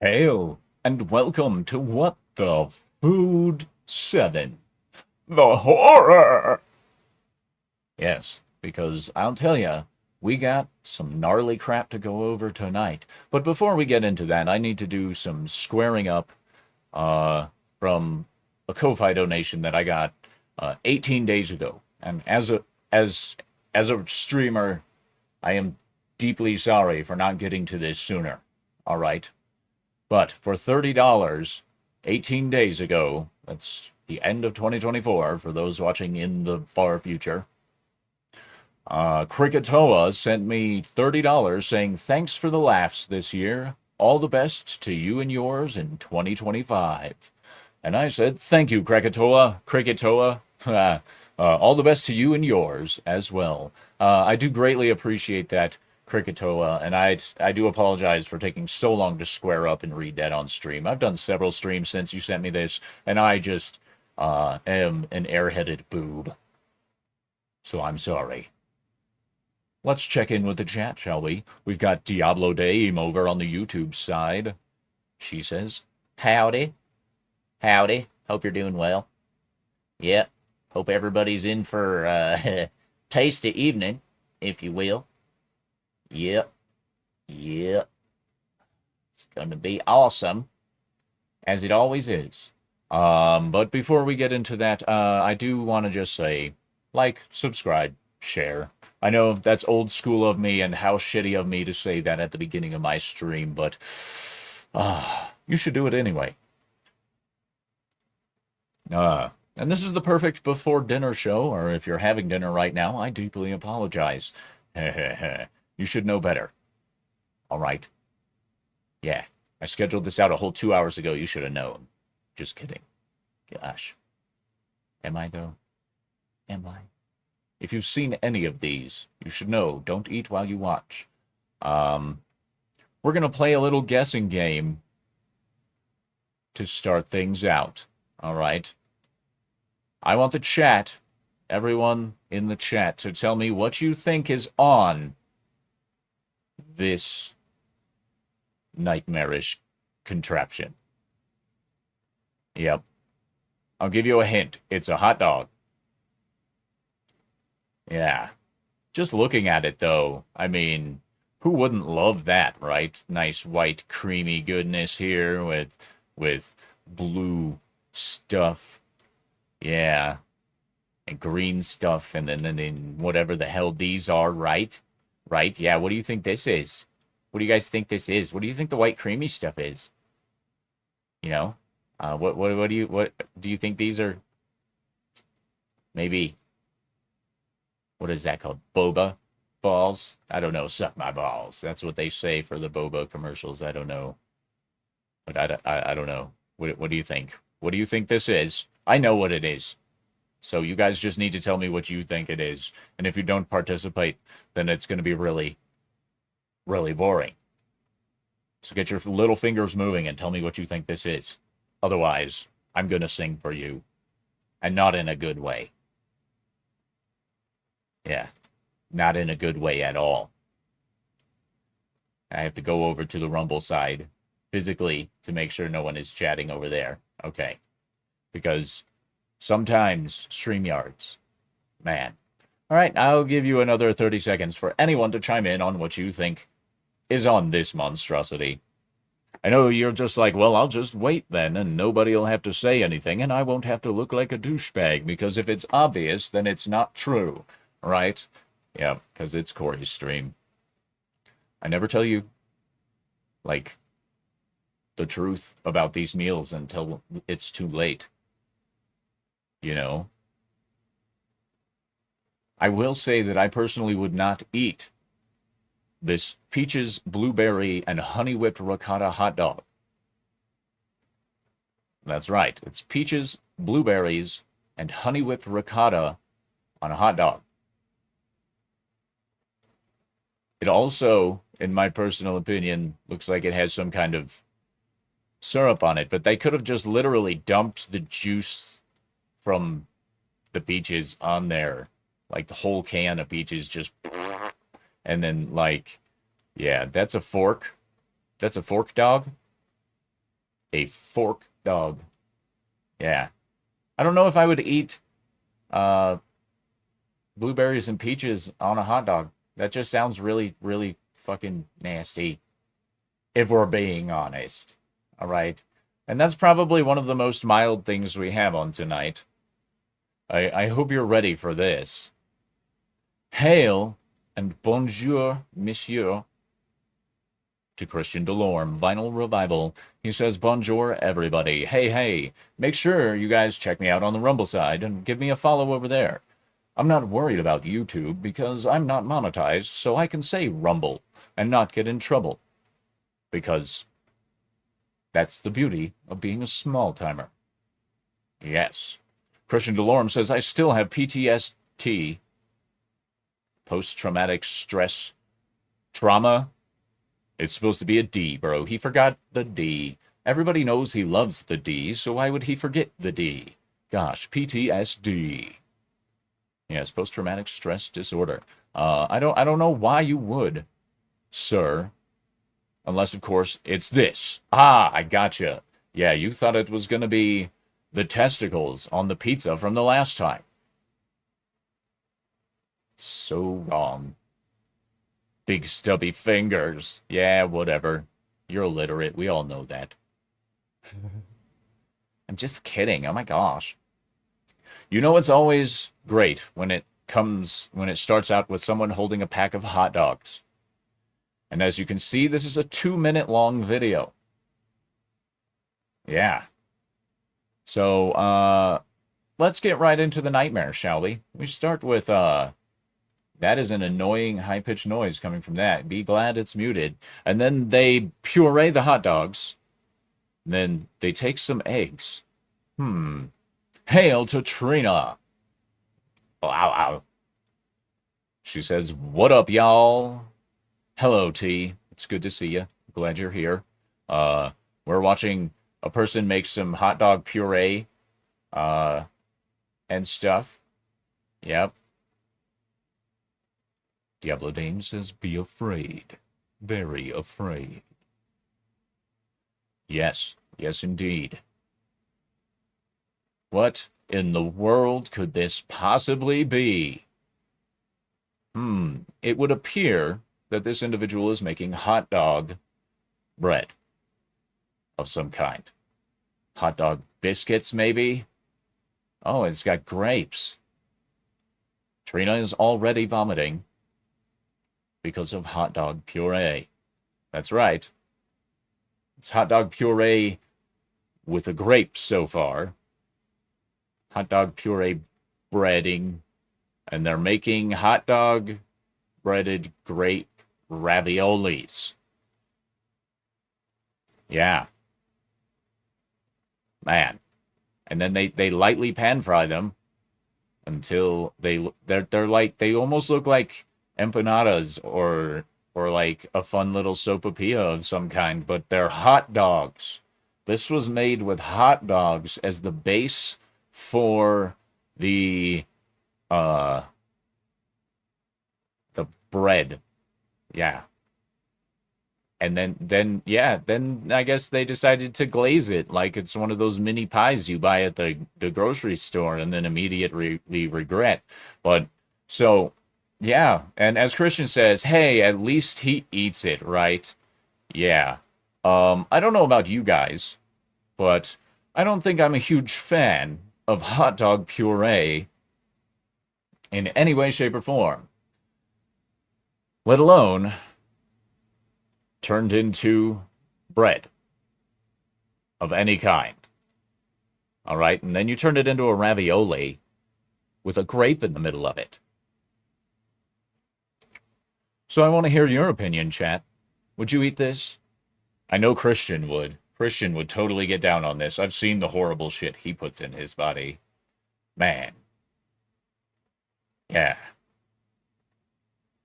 Hail and welcome to What the Food 7. The horror! Yes, because I'll tell ya, we got some gnarly crap to go over tonight. But before we get into that, I need to do some squaring up uh, from a Ko-Fi donation that I got 18 days ago. And as as a streamer, I am deeply sorry for not getting to this sooner. All right. But for $30, 18 days ago, that's the end of 2024 for those watching in the far future, Cricketoa sent me $30 saying, "Thanks for the laughs this year. All the best to you and yours in 2025." And I said, "Thank you, Cricketoa. All the best to you and yours as well." I do greatly appreciate that, Cricketoa, and I do apologize for taking so long to square up and read that on stream. I've done several streams since you sent me this, and I just am an airheaded boob. So I'm sorry. Let's check in with the chat, shall we? We've got Diablo Dame over on the YouTube side. She says, "Howdy. Howdy. Hope you're doing well. Yep. Hope everybody's in for tasty evening, if you will. Yep. Yep. It's going to be awesome, as it always is. But before we get into that, I do want to just say, like, subscribe, share. I know that's old school of me and how shitty of me to say that at the beginning of my stream, but you should do it anyway. And this is the perfect before dinner show, or if you're having dinner right now, I deeply apologize. You should know better. All right. Yeah, I scheduled this out a whole 2 hours ago. You should have known. Just kidding. Gosh. Am I, though? Am I? If you've seen any of these, you should know, don't eat while you watch. We're going to play a little guessing game to start things out. All right? I want the chat, everyone in the chat, to tell me what you think is on this nightmarish contraption. Yep. I'll give you a hint. It's a hot dog. Yeah. Just looking at it, though, I mean, who wouldn't love that, right? Nice white creamy goodness here with blue stuff. Yeah. And green stuff, and then whatever the hell these are, right? Right? Yeah, what do you think this is? What do you guys think this is? What do you think the white creamy stuff is? You know? What do you think these are? Maybe, what is that called? Boba balls? I don't know. Suck my balls. That's what they say for the boba commercials. I don't know. But I don't know. What do you think? What do you think this is? I know what it is. So you guys just need to tell me what you think it is. And if you don't participate, then it's going to be really, really boring. So get your little fingers moving and tell me what you think this is. Otherwise, I'm going to sing for you. And not in a good way. Yeah, not in a good way at all. I have to go over to the Rumble side physically to make sure no one is chatting over there. Okay. Because sometimes StreamYards, man. All right, I'll give you another 30 seconds for anyone to chime in on what you think is on this monstrosity. I know you're just like, well, I'll just wait then, and nobody will have to say anything, and I won't have to look like a douchebag, because if it's obvious, then it's not true, right? Yeah, because it's Cory's stream. I never tell you, like, the truth about these meals until it's too late. You know? I will say that I personally would not eat this peaches, blueberry, and honey whipped ricotta hot dog. That's right. It's peaches, blueberries, and honey whipped ricotta on a hot dog. It also, in my personal opinion, looks like it has some kind of syrup on it, but they could have just literally dumped the juice from the peaches on there, like the whole can of peaches, just, and then, like, yeah, that's a fork. That's a fork dog. A fork dog. Yeah. I don't know if I would eat blueberries and peaches on a hot dog. That just sounds really, really fucking nasty, if we're being honest. All right. And that's probably one of the most mild things we have on tonight. I hope you're ready for this. Hail and bonjour, monsieur. To Christian Delorme, Vinyl Revival. He says, bonjour, everybody. Hey, hey, make sure you guys check me out on the Rumble side and give me a follow over there. I'm not worried about YouTube because I'm not monetized, so I can say Rumble and not get in trouble. Because that's the beauty of being a small-timer. Yes. Christian Delorme says, I still have PTSD, post-traumatic stress trauma. It's supposed to be a D, bro. He forgot the D. Everybody knows he loves the D, so why would he forget the D? Gosh, PTSD. Yes, post-traumatic stress disorder. I don't know why you would, sir. Unless, of course, it's this. Ah, I gotcha. Yeah, you thought it was going to be the testicles on the pizza from the last time. So wrong. Big stubby fingers. Yeah, whatever. You're illiterate. We all know that. I'm just kidding. Oh my gosh. You know it's always great when it starts out with someone holding a pack of hot dogs. And as you can see, this is a 2-minute long video. Yeah. So, let's get right into the nightmare, shall we? We start with, that is an annoying high-pitched noise coming from that. Be glad it's muted. And then they puree the hot dogs. Then they take some eggs. Hail to Trina. Oh, ow, ow. She says, what up, y'all? Hello, T. It's good to see you. Glad you're here. We're watching a person make some hot dog puree, and stuff. Yep. Diablo Dame says, be afraid. Very afraid. Yes. Yes, indeed. What in the world could this possibly be? It would appear that this individual is making hot dog bread of some kind. Hot dog biscuits, maybe? Oh, it's got grapes. Trina is already vomiting because of hot dog puree. That's right. It's hot dog puree with a grape so far. Hot dog puree breading. And they're making hot dog breaded grape raviolis. Yeah. Man. And then they lightly pan fry them until they're like, they almost look like empanadas or like a fun little sopapilla of some kind, but they're hot dogs. This was made with hot dogs as the base for the bread. Yeah. And then I guess they decided to glaze it like it's one of those mini pies you buy at the grocery store and then immediately regret. But so, yeah. And as Christian says, hey, at least he eats it, right? Yeah. I don't know about you guys, but I don't think I'm a huge fan of hot dog puree in any way, shape, or form. Let alone turned into bread of any kind. All right, and then you turn it into a ravioli with a grape in the middle of it. So I want to hear your opinion, chat. Would you eat this? I know Christian would. Christian would totally get down on this. I've seen the horrible shit he puts in his body. Man. Yeah.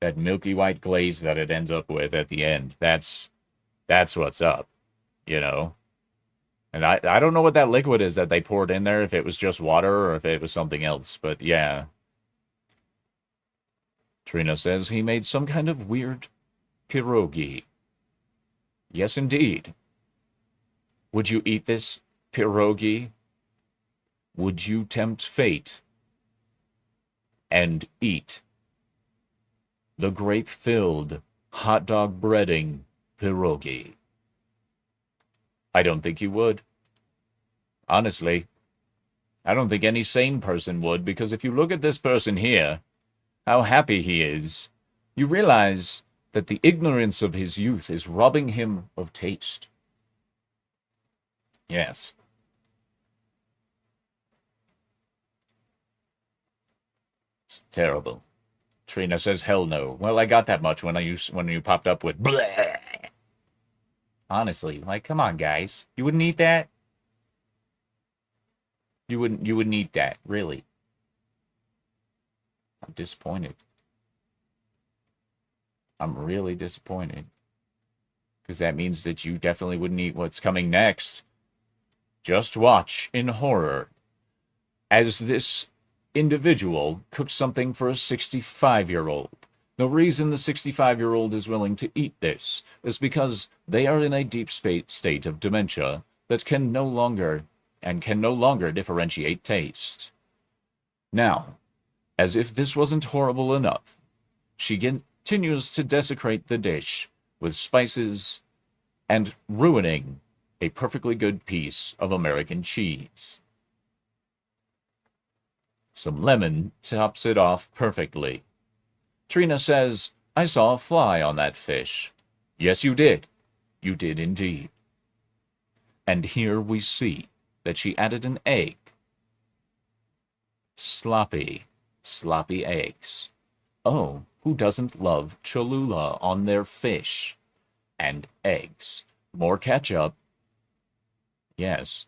That milky white glaze that it ends up with at the end. That's what's up, you know? And I don't know what that liquid is that they poured in there, if it was just water or if it was something else, but yeah. Trina says he made some kind of weird pierogi. Yes, indeed. Would you eat this pierogi? Would you tempt fate and eat the grape-filled hot dog breading pierogi? I don't think you would. Honestly, I don't think any sane person would, because if you look at this person here, how happy he is, you realize that the ignorance of his youth is robbing him of taste. Yes. It's terrible. Trina says, hell no. Well, I got that much when you popped up with bleh. Honestly, like, come on, guys. You wouldn't eat that? You wouldn't eat that, really. I'm disappointed. I'm really disappointed. Because that means that you definitely wouldn't eat what's coming next. Just watch in horror as this individual cooks something for a 65-year-old. The reason the 65-year-old is willing to eat this is because they are in a deep state of dementia that can no longer differentiate taste. Now, as if this wasn't horrible enough, she continues to desecrate the dish with spices and ruining a perfectly good piece of American cheese. Some lemon tops it off perfectly. Trina says, I saw a fly on that fish. Yes, you did. You did indeed. And here we see that she added an egg. Sloppy eggs. Oh, who doesn't love Cholula on their fish? And eggs. More ketchup. Yes.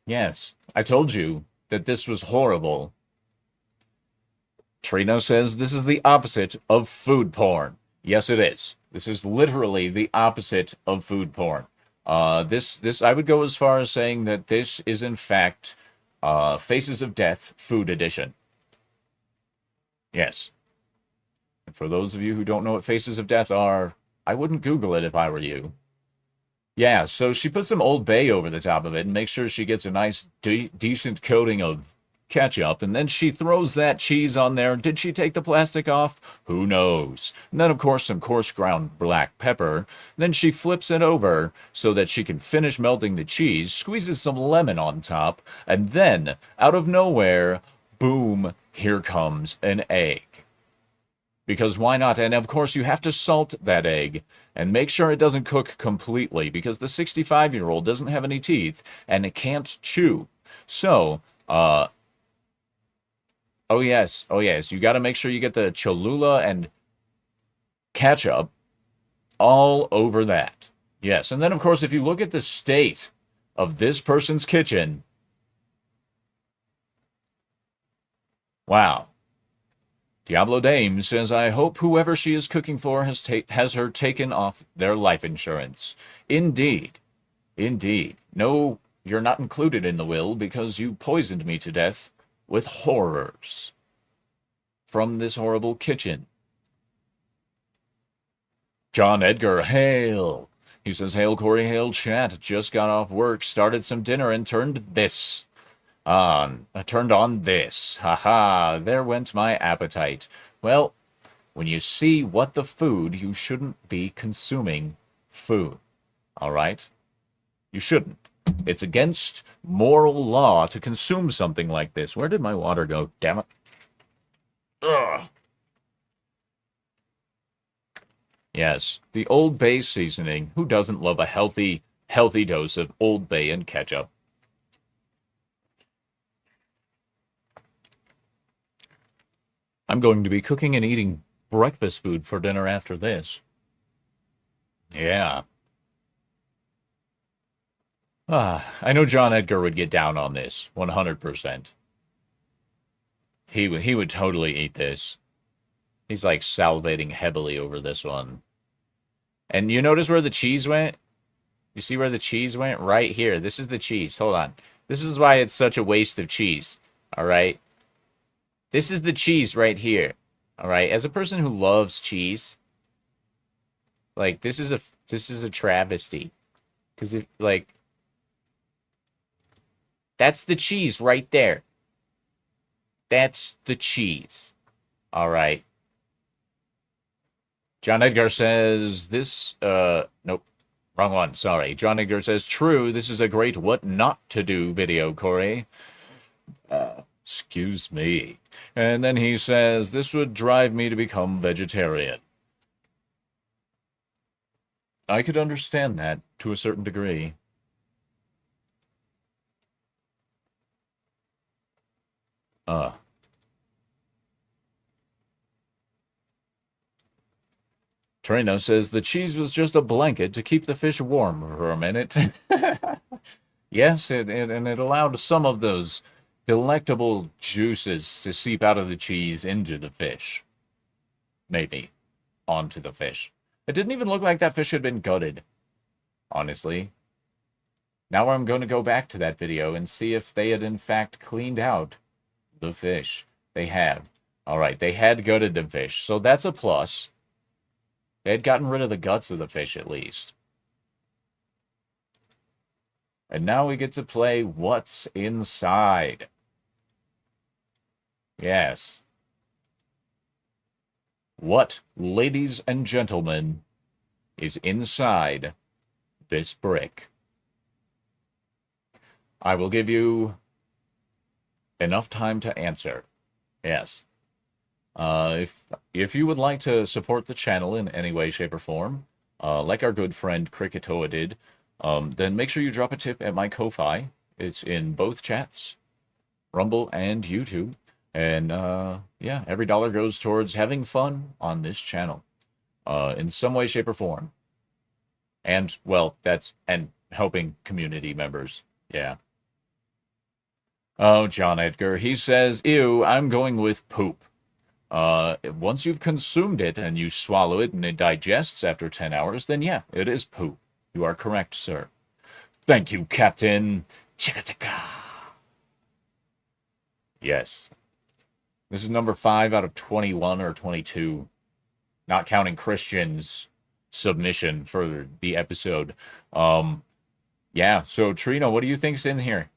Yes, I told you that this was horrible. Trina says this is the opposite of food porn. Yes, it is. This is literally the opposite of food porn. This I would go as far as saying that this is in fact Faces of Death Food Edition. Yes. And for those of you who don't know what Faces of Death are, I wouldn't Google it if I were you. Yeah, so she puts some Old Bay over the top of it and makes sure she gets a nice, decent coating of ketchup, and then she throws that cheese on there. Did she take the plastic off? Who knows? And then, of course, some coarse ground black pepper. Then she flips it over so that she can finish melting the cheese, squeezes some lemon on top, and then, out of nowhere, boom, here comes an egg. Because why not? And of course, you have to salt that egg and make sure it doesn't cook completely, because the 65-year-old doesn't have any teeth and it can't chew. So, oh yes, you got to make sure you get the Cholula and ketchup all over that. Yes, and then of course, if you look at the state of this person's kitchen, wow. Diablo Dame says, I hope whoever she is cooking for has her taken off their life insurance. Indeed. Indeed. No, you're not included in the will because you poisoned me to death with horrors from this horrible kitchen. John Edgar, hail. He says, hail Cory, hail chat. Just got off work, started some dinner, and turned this on. I turned on this. Haha, there went my appetite. Well, when you see what the food, you shouldn't be consuming food. All right? You shouldn't. It's against moral law to consume something like this. Where did my water go? Damn it. Ugh. Yes, the Old Bay seasoning. Who doesn't love a healthy dose of Old Bay and ketchup? I'm going to be cooking and eating breakfast food for dinner after this. Yeah. I know John Edgar would get down on this, 100%. He would totally eat this. He's like salivating heavily over this one. And you notice where the cheese went? You see where the cheese went? Right here. This is the cheese. Hold on. This is why it's such a waste of cheese. All right? This is the cheese right here. All right? As a person who loves cheese, Like, this is a travesty. Because if, like, that's the cheese right there. That's the cheese. All right. John Edgar says this, nope, wrong one. Sorry. John Edgar says, true, this is a great what not to do video, Cory. Excuse me. And then he says, this would drive me to become vegetarian. I could understand that to a certain degree. Trina says the cheese was just a blanket to keep the fish warm for a minute. Yes, and it allowed some of those delectable juices to seep out of the cheese into the fish. Maybe. Onto the fish. It didn't even look like that fish had been gutted, honestly. Now I'm going to go back to that video and see if they had in fact cleaned out the fish. They have. All right, they had gutted the fish, so that's a plus. They had gotten rid of the guts of the fish, at least. And now we get to play What's Inside. Yes. What, ladies and gentlemen, is inside this brick? I will give you enough time to answer. Yes. If you would like to support the channel in any way, shape, or form, like our good friend Cricketoa did, then make sure you drop a tip at my Ko-Fi. It's in both chats, Rumble and YouTube. And yeah, every dollar goes towards having fun on this channel, in some way, shape, or form. And, well, and helping community members. Yeah. Oh, John Edgar, he says, ew, I'm going with poop. Once you've consumed it and you swallow it and it digests after 10 hours, then yeah, it is poop. You are correct, sir. Thank you, Captain. Chicka-chicka. Yes. This is number 5 out of 21 or 22, not counting Christian's submission for the episode. Yeah, so Trina, what do you think's in here?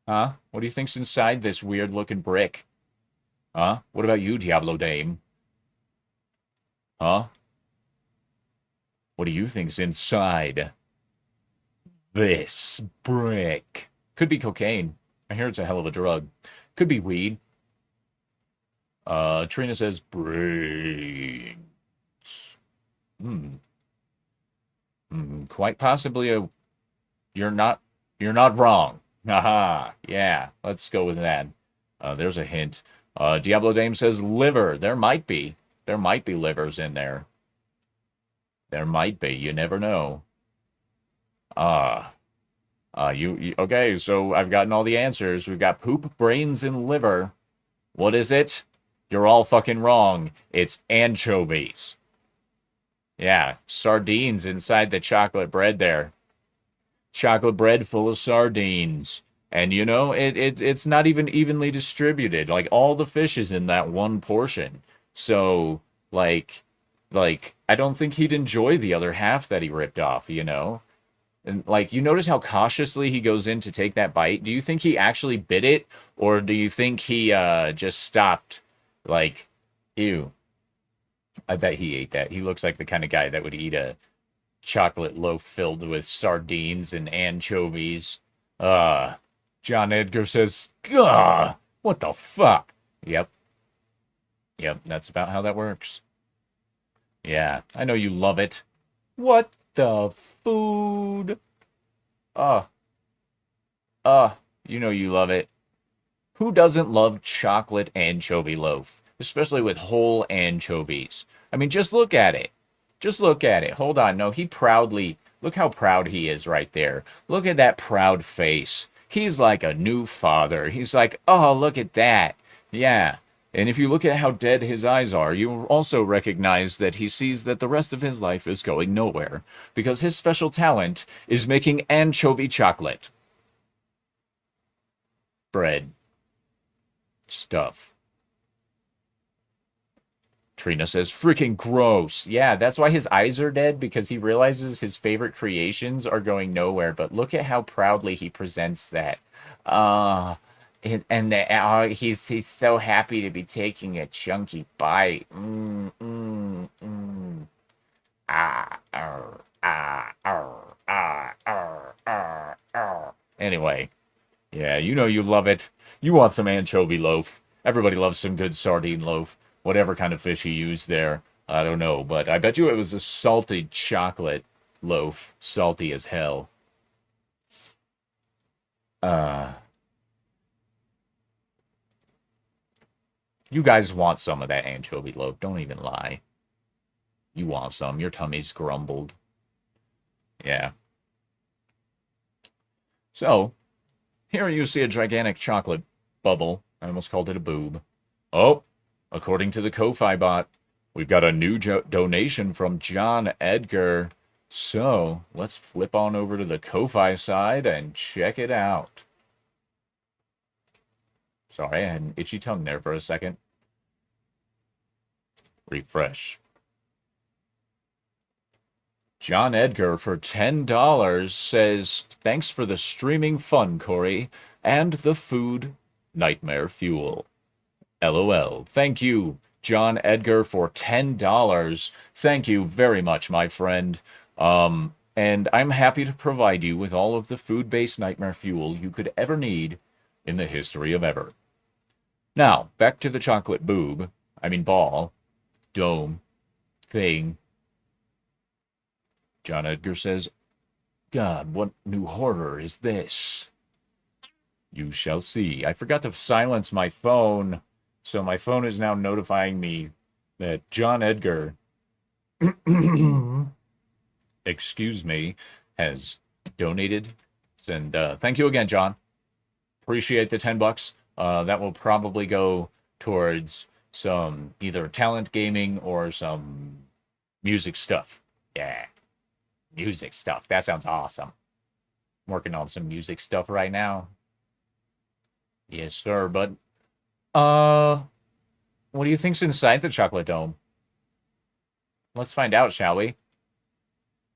Huh? What do you think's inside this weird-looking brick? Huh? What about you, Diablo Dame? Huh? What do you think's inside this brick? Could be cocaine. I hear it's a hell of a drug. Could be weed. Trina says brains. Quite possibly you're not wrong. Haha. Yeah, let's go with that. There's a hint. Diablo Dame says liver. There might be livers in there. There might be. You never know. Okay, so I've gotten all the answers. We've got poop, brains, and liver. What is it? You're all fucking wrong. It's anchovies. Yeah, sardines inside the chocolate bread there. Chocolate bread full of sardines. And, you know, it's not even evenly distributed. Like, all the fish is in that one portion. So, like, I don't think he'd enjoy the other half that he ripped off, you know? And, like, you notice how cautiously he goes in to take that bite? Do you think he actually bit it? Or do you think he just stopped? Like, ew. I bet he ate that. He looks like the kind of guy that would eat a chocolate loaf filled with sardines and anchovies. John Edgar says, "Gah, what the fuck?" Yep, that's about how that works. Yeah, I know you love it. What the food? You know you love it. Who doesn't love chocolate anchovy loaf? Especially with whole anchovies. I mean, just look at it. Just look at it. Hold on. No, look how proud he is right there. Look at that proud face. He's like a new father. He's like, oh, look at that. Yeah. And if you look at how dead his eyes are, you also recognize that he sees that the rest of his life is going nowhere. Because his special talent is making anchovy chocolate. Bread. Stuff. Trina says, freaking gross. Yeah, that's why his eyes are dead, because he realizes his favorite creations are going nowhere. But look at how proudly he presents that. Uh, he's so happy to be taking a chunky bite. Anyway, yeah, you know you love it. You want some anchovy loaf. Everybody loves some good sardine loaf. Whatever kind of fish he used there, I don't know, but I bet you it was a salted chocolate loaf, salty as hell. Uh, you guys want some of that anchovy loaf, don't even lie. You want some, your tummy's grumbled. Yeah. So, here you see a gigantic chocolate bubble. I almost called it a boob. Oh, according to the Ko-Fi bot, we've got a new donation from John Edgar. So, let's flip on over to the Ko-Fi side and check it out. Sorry, I had an itchy tongue there for a second. Refresh. John Edgar for $10 says, thanks for the streaming fun, Cory, and the food nightmare fuel. LOL. Thank you, John Edgar, for $10. Thank you very much, my friend. And I'm happy to provide you with all of the food-based nightmare fuel you could ever need in the history of ever. Now, back to the chocolate boob. I mean ball. Dome. Thing. John Edgar says, God, what new horror is this? You shall see. I forgot to silence my phone, so my phone is now notifying me that John Edgar, excuse me, has donated. And thank you again, John. Appreciate the $10. That will probably go towards some either talent gaming or some music stuff. Yeah. Music stuff. That sounds awesome. I'm working on some music stuff right now. Yes, sir. But, what do you think's inside the chocolate dome? Let's find out, shall we?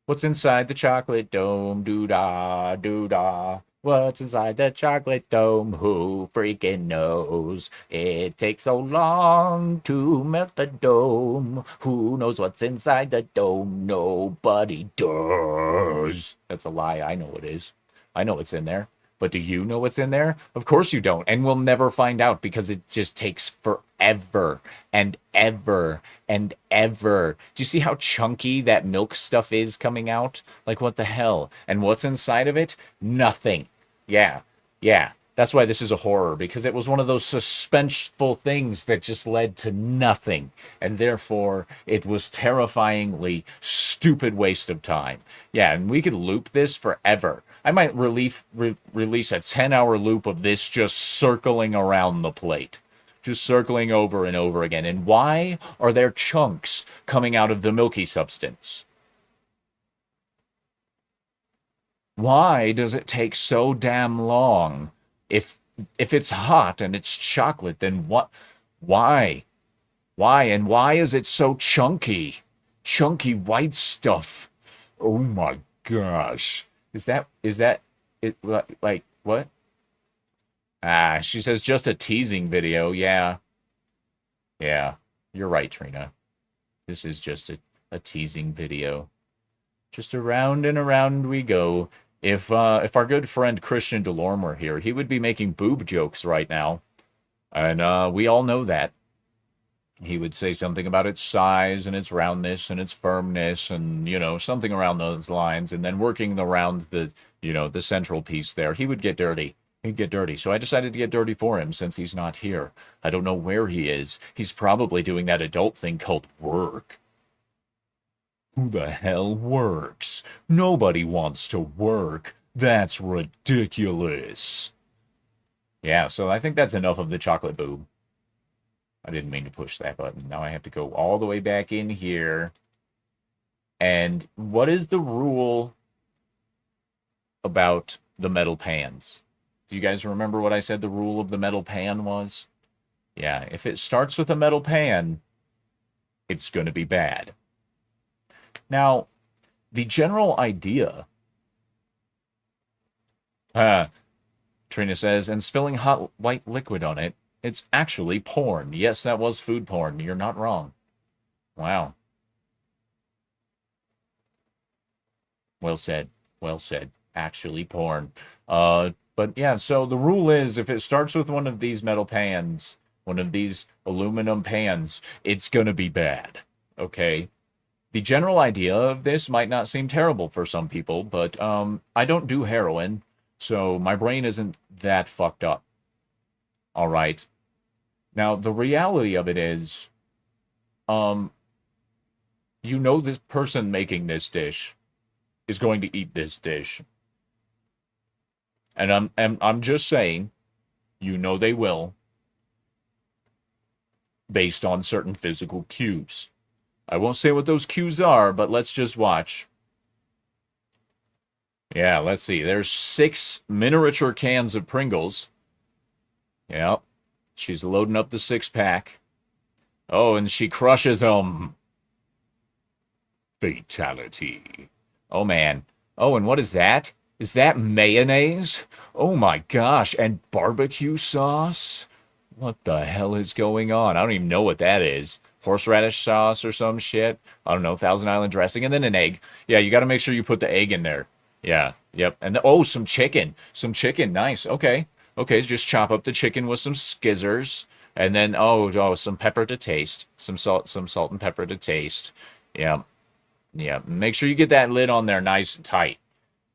What's inside the chocolate dome? Doo-dah, doo-dah. What's inside the chocolate dome? Who freaking knows? It takes so long to melt the dome. Who knows what's inside the dome? Nobody does. That's a lie. I know it is. I know it's in there. But do you know what's in there? Of course you don't. And we'll never find out because it just takes forever and ever and ever. Do you see how chunky that milk stuff is coming out? Like, what the hell? And what's inside of it? Nothing. Yeah. That's why this is a horror, because it was one of those suspenseful things that just led to nothing. And therefore, it was terrifyingly stupid waste of time. Yeah, and we could loop this forever. I might release a 10-hour loop of this just circling around the plate. Just circling over and over again. And why are there chunks coming out of the milky substance? Why does it take so damn long? If it's hot and it's chocolate, then what? Why? And why is it so chunky? Chunky white stuff. Oh my gosh. Is that it? Like what? She says just a teasing video. Yeah, you're right, Trina. This is just a teasing video. Just around and around we go. If our good friend Christian Delorme were here, he would be making boob jokes right now. And we all know that. He would say something about its size and its roundness and its firmness and, something around those lines. And then working around the central piece there, he would get dirty. He'd get dirty. So I decided to get dirty for him since he's not here. I don't know where he is. He's probably doing that adult thing called work. Who the hell works? Nobody wants to work. That's ridiculous. Yeah, so I think that's enough of the chocolate boob. I didn't mean to push that button. Now I have to go all the way back in here. And what is the rule about the metal pans? Do you guys remember what I said the rule of the metal pan was? Yeah, if it starts with a metal pan, it's going to be bad. Now, the general idea, Trina says, and spilling hot white liquid on it, it's actually porn. Yes, that was food porn. You're not wrong. Wow. Well said. Well said. Actually porn. But yeah, so the rule is if it starts with one of these metal pans, one of these aluminum pans, it's going to be bad. Okay? The general idea of this might not seem terrible for some people, but I don't do heroin, so my brain isn't that fucked up. All right. Now, the reality of it is, you know this person making this dish is going to eat this dish. And I'm just saying, you know they will, based on certain physical cues. I won't say what those cues are, but let's just watch. Yeah, let's see. There's 6 miniature cans of Pringles. Yep. She's loading up the 6-pack. Oh, and she crushes them. Fatality. Oh, man. Oh, and what is that? Is that mayonnaise? Oh, my gosh. And barbecue sauce? What the hell is going on? I don't even know what that is. Horseradish sauce or some shit. I don't know. Thousand Island dressing. And then an egg. Yeah, you got to make sure you put the egg in there. Yeah. Yep. And oh, some chicken. Some chicken. Nice. Okay. Okay. Just chop up the chicken with some skizzers. And then, oh, some pepper to taste. Some salt and pepper to taste. Yeah. Yeah. Make sure you get that lid on there nice and tight.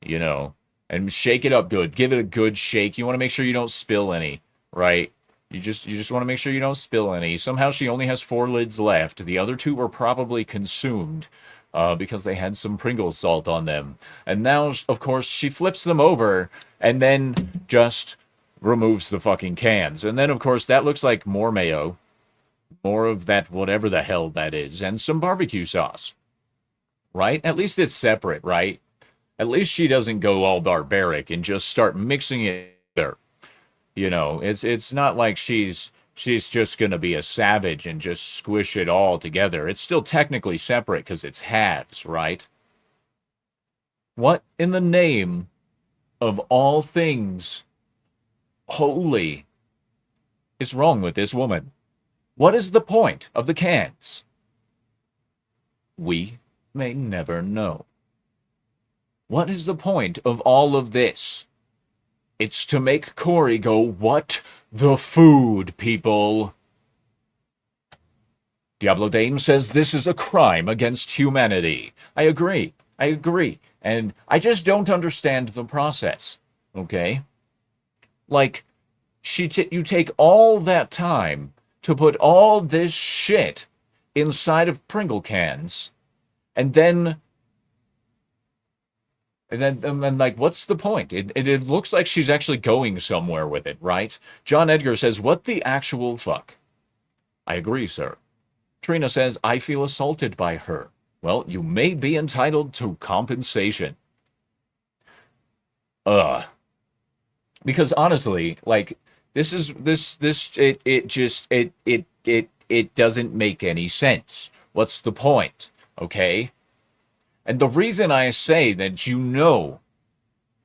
You know. And shake it up good. Give it a good shake. You want to make sure you don't spill any. Right? You just want to make sure you don't spill any. Somehow she only has 4 lids left. The other 2 were probably consumed because they had some Pringles salt on them. And now, of course, she flips them over and then just removes the fucking cans. And then, of course, that looks like more mayo. More of that whatever the hell that is. And some barbecue sauce. Right? At least it's separate, right? At least she doesn't go all barbaric and just start mixing it there. You know, it's not like she's just going to be a savage and just squish it all together. It's still technically separate because it's halves, right? What in the name of all things holy is wrong with this woman? What is the point of the cans? We may never know. What is the point of all of this? It's to make Cory go, what the food, people? Diablo Dame says this is a crime against humanity. I agree. And I just don't understand the process, okay? Like, you take all that time to put all this shit inside of Pringle cans, and then like, what's the point? It looks like she's actually going somewhere with it, right? John Edgar says, what the actual fuck? I agree, sir. Trina says, I feel assaulted by her. Well, you may be entitled to compensation. Because honestly, like, it doesn't make any sense. What's the point? Okay? And the reason I say that you know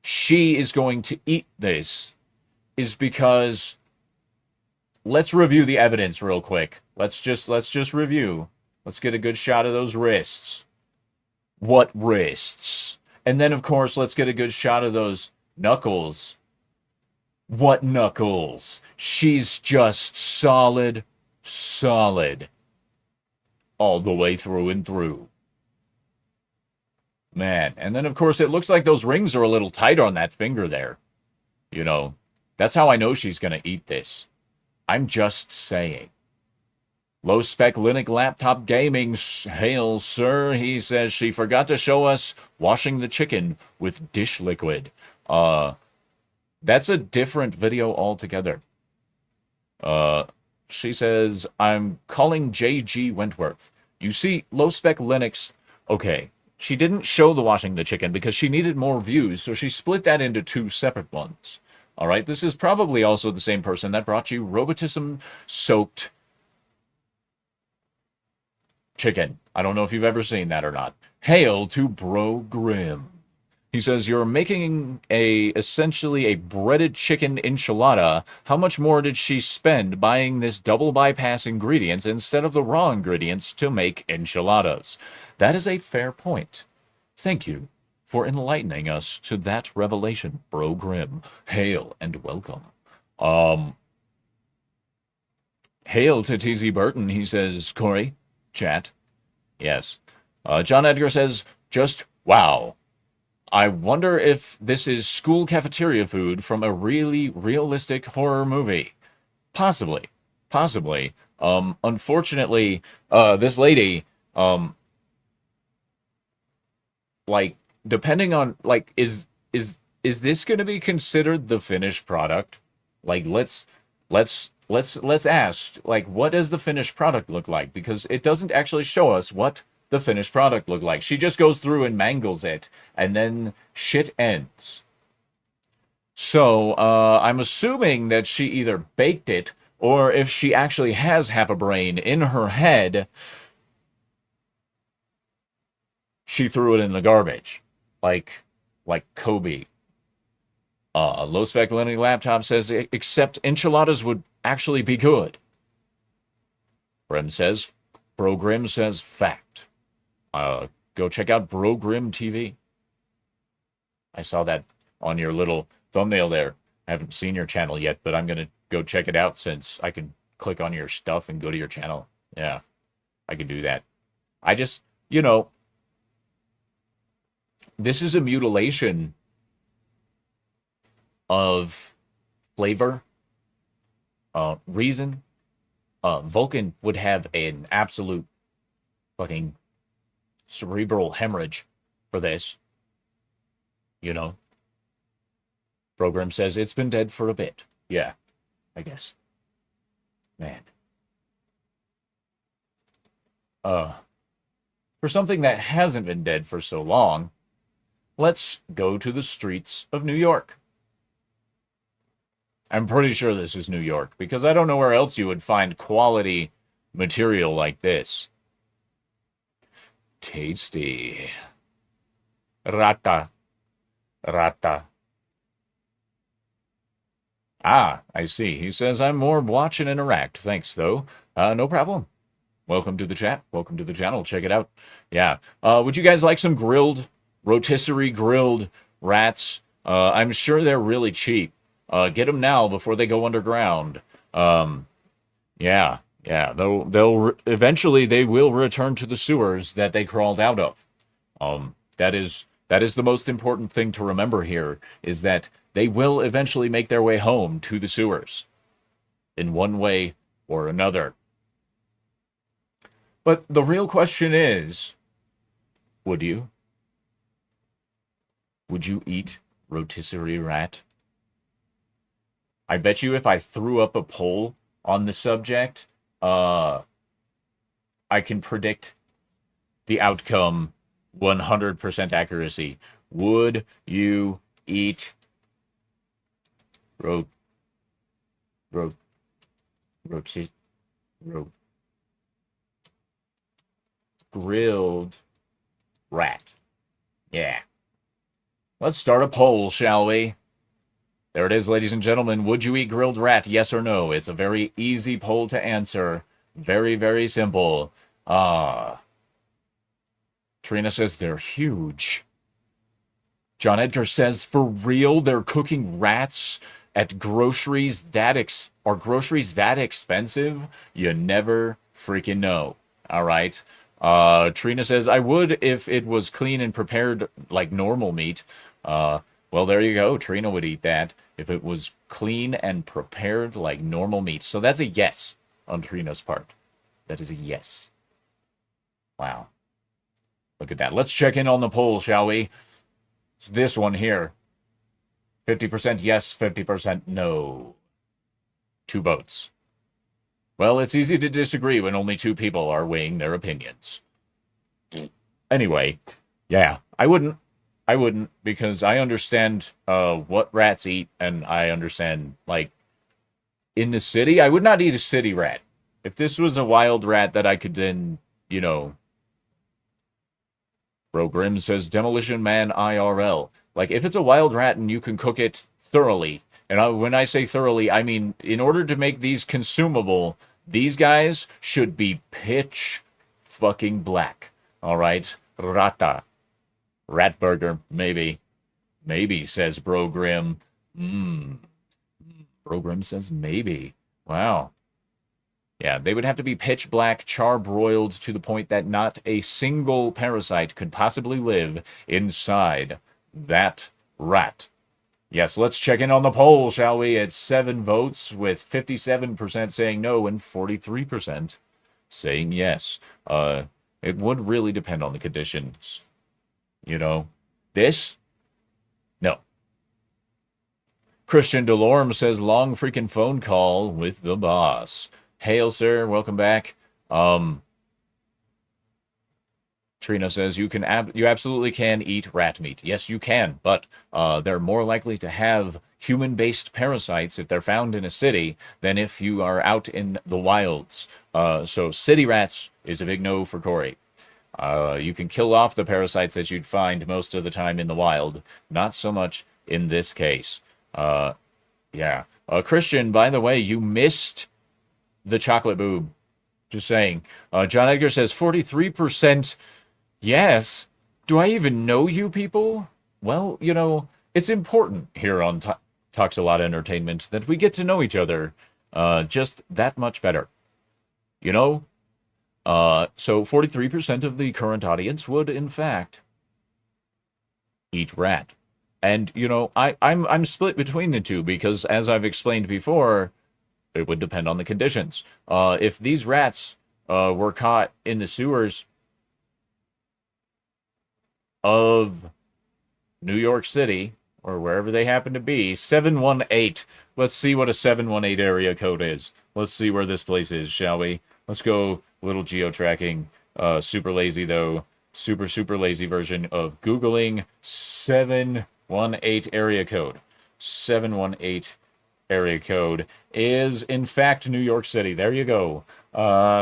she is going to eat this is because let's review the evidence real quick. Let's just review. Let's get a good shot of those wrists. What wrists? And then of course let's get a good shot of those knuckles. What knuckles? She's just solid all the way through and through. Man, and then of course it looks like those rings are a little tight on that finger there. You know, that's how I know she's going to eat this. I'm just saying. Low spec Linux laptop gaming, hail sir, he says she forgot to show us washing the chicken with dish liquid. That's a different video altogether. She says, I'm calling JG Wentworth. You see, low spec Linux, okay. She didn't show the washing the chicken because she needed more views, so she split that into 2 separate ones. All right, this is probably also the same person that brought you robotism-soaked chicken. I don't know if you've ever seen that or not. Hail to Bro Grim. He says, you're making essentially a breaded chicken enchilada. How much more did she spend buying this double bypass ingredients instead of the raw ingredients to make enchiladas? That is a fair point. Thank you for enlightening us to that revelation, Bro Grim. Hail and welcome. Hail to TZ Burton. He says, Cory, chat. Yes. John Edgar says, just wow. I wonder if this is school cafeteria food from a really realistic horror movie. Possibly. Possibly. Unfortunately, this lady, like, depending on, like, is this going to be considered the finished product? Like, let's ask, like, what does the finished product look like? Because it doesn't actually show us what the finished product look like. She just goes through and mangles it, and then shit ends. So, I'm assuming that she either baked it, or if she actually has half a brain in her head, she threw it in the garbage. Like Kobe. Low Spec Lenny Laptop says, except enchiladas would actually be good. Bro Grim says, fact. Go check out Bro Grim TV. I saw that on your little thumbnail there. I haven't seen your channel yet, but I'm going to go check it out since I can click on your stuff and go to your channel. Yeah, I can do that. I just, this is a mutilation of flavor, reason. Vulcan would have an absolute fucking cerebral hemorrhage for this. Program says it's been dead for a bit. Yeah, I guess. Man. For something that hasn't been dead for so long, let's go to the streets of New York. I'm pretty sure this is New York, because I don't know where else you would find quality material like this. Tasty. Rata. Ah, I see. He says, I'm more watch and interact. Thanks, though. No problem. Welcome to the chat. Welcome to the channel. Check it out. Yeah. Would you guys like some rotisserie grilled rats? I'm sure they're really cheap. Get them now before they go underground. Yeah. They'll eventually they will return to the sewers that they crawled out of. That is the most important thing to remember here, is that they will eventually make their way home to the sewers in one way or another. But the real question is, would you? Would you eat rotisserie rat? I bet you if I threw up a poll on the subject, I can predict the outcome 100% accuracy. Would you eat grilled rat? Yeah. Let's start a poll, shall we? There it is, ladies and gentlemen. Would you eat grilled rat? Yes or no? It's a very easy poll to answer. Very, very simple. Trina says they're huge. John Edgar says, for real, they're cooking rats at groceries are groceries that expensive? You never freaking know. All right. Trina says, I would if it was clean and prepared like normal meat. Well, there you go. Trina would eat that if it was clean and prepared like normal meat. So that's a yes on Trina's part. That is a yes. Wow. Look at that. Let's check in on the poll, shall we? It's this one here. 50% yes, 50% no. 2 votes. Well, it's easy to disagree when only 2 people are weighing their opinions. Anyway, yeah, I wouldn't, because I understand what rats eat, and I understand, like, in the city, I would not eat a city rat. If this was a wild rat that I could then you know, Bro Grim says Demolition Man IRL. Like, if it's a wild rat and you can cook it thoroughly, and when I say thoroughly, I mean in order to make these consumable, these guys should be pitch fucking black. All right? Rata. Rat burger, maybe. Maybe, says Bro Grim. Bro Grim says maybe. Wow. Yeah, they would have to be pitch black, char-broiled to the point that not a single parasite could possibly live inside that rat. Yes, let's check in on the poll, shall we? It's 7 votes, with 57% saying no and 43% saying yes. It would really depend on the conditions. You know, this? No. Christian Delorme says long freaking phone call with the boss. Hail, sir. Welcome back. Trina says you absolutely can eat rat meat. Yes, you can, but they're more likely to have human-based parasites if they're found in a city than if you are out in the wilds. So city rats is a big no for Cory. You can kill off the parasites that you'd find most of the time in the wild. Not so much in this case. Yeah. Christian, by the way, you missed the chocolate boob. Just saying. John Edgar says 43% yes. Do I even know you people? Well, you know, it's important here on Talks a Lot Entertainment that we get to know each other just that much better. You know? So 43% of the current audience would, in fact, eat rat. And, you know, I'm split between the two because, as I've explained before, it would depend on the conditions. If these rats were caught in the sewers of New York City, or wherever they happen to be, 718. Let's see what a 718 area code is. Let's see where this place is, shall we? Let's go little geo-tracking. Super lazy, though. Super lazy version of Googling 718 area code. 718 area code is, in fact, New York City. There you go.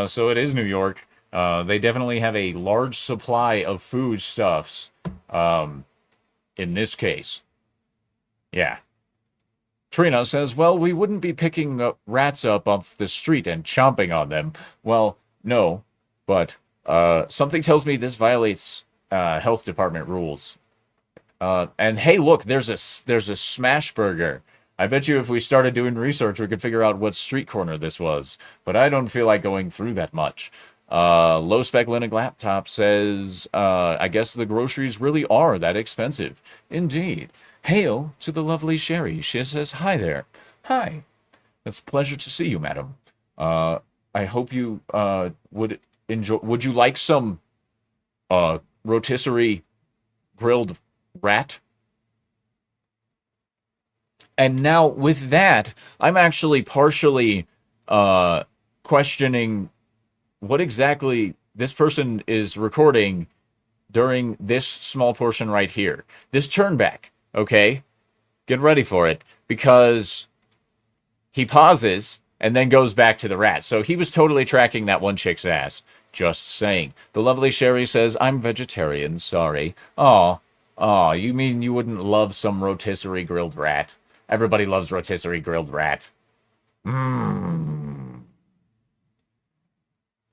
So it is New York. They definitely have a large supply of foodstuffs in this case. Yeah. Trina says, well, we wouldn't be picking rats up off the street and chomping on them. Well, no, but something tells me this violates health department rules. And hey, look, there's a smash burger. I bet you if we started doing research, we could figure out what street corner this was. But I don't feel like going through that much. Low Spec Linux Laptop says, I guess the groceries really are that expensive. Indeed. Hail to the lovely Sherry. She says, hi there. Hi. It's a pleasure to see you, madam. I hope you would enjoy. Would you like some rotisserie grilled rat? And now with that, I'm actually partially questioning what exactly this person is recording during this small portion right here. This turn back, okay? Get ready for it, because he pauses and then goes back to the rat. So he was totally tracking that one chick's ass. Just saying. The lovely Sherry says, I'm vegetarian, sorry. Aw, you mean you wouldn't love some rotisserie grilled rat? Everybody loves rotisserie grilled rat. Mmm.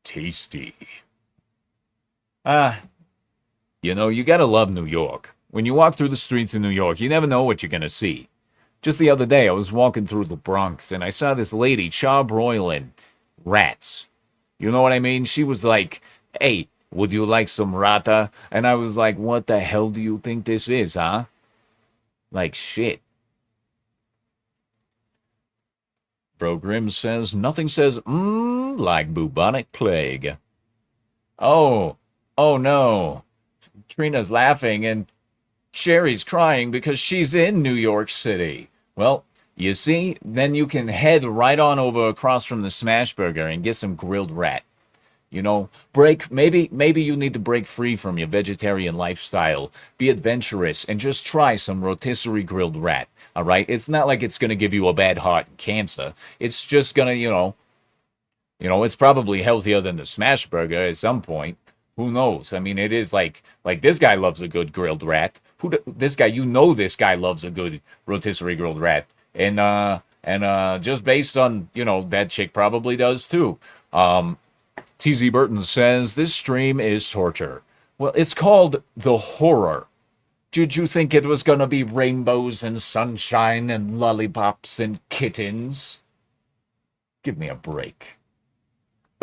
Tasty. You know, you gotta love New York. When you walk through the streets in New York, you never know what you're gonna see. Just the other day, I was walking through the Bronx, and I saw this lady charbroiling rats. You know what I mean? She was like, hey, would you like some rata? And I was like, what the hell do you think this is, huh? Like, shit. Bro Grimm says, nothing says, like bubonic plague. Oh no. Trina's laughing and Sherry's crying because she's in New York City. Well, you see, then you can head right on over across from the Smash Burger and get some grilled rat. You know, maybe you need to break free from your vegetarian lifestyle, be adventurous, and just try some rotisserie grilled rat, all right? It's not like it's going to give you a bad heart and cancer. It's just going to, you know, You know, it's probably healthier than the smash burger at some point. Who knows? I mean, it is like this guy loves a good grilled rat. This guy, you know, this guy loves a good rotisserie grilled rat, and just based on that chick probably does too. TZ Burton says this stream is torture. Well, it's called the horror. Did you think it was gonna be rainbows and sunshine and lollipops and kittens? Give me a break.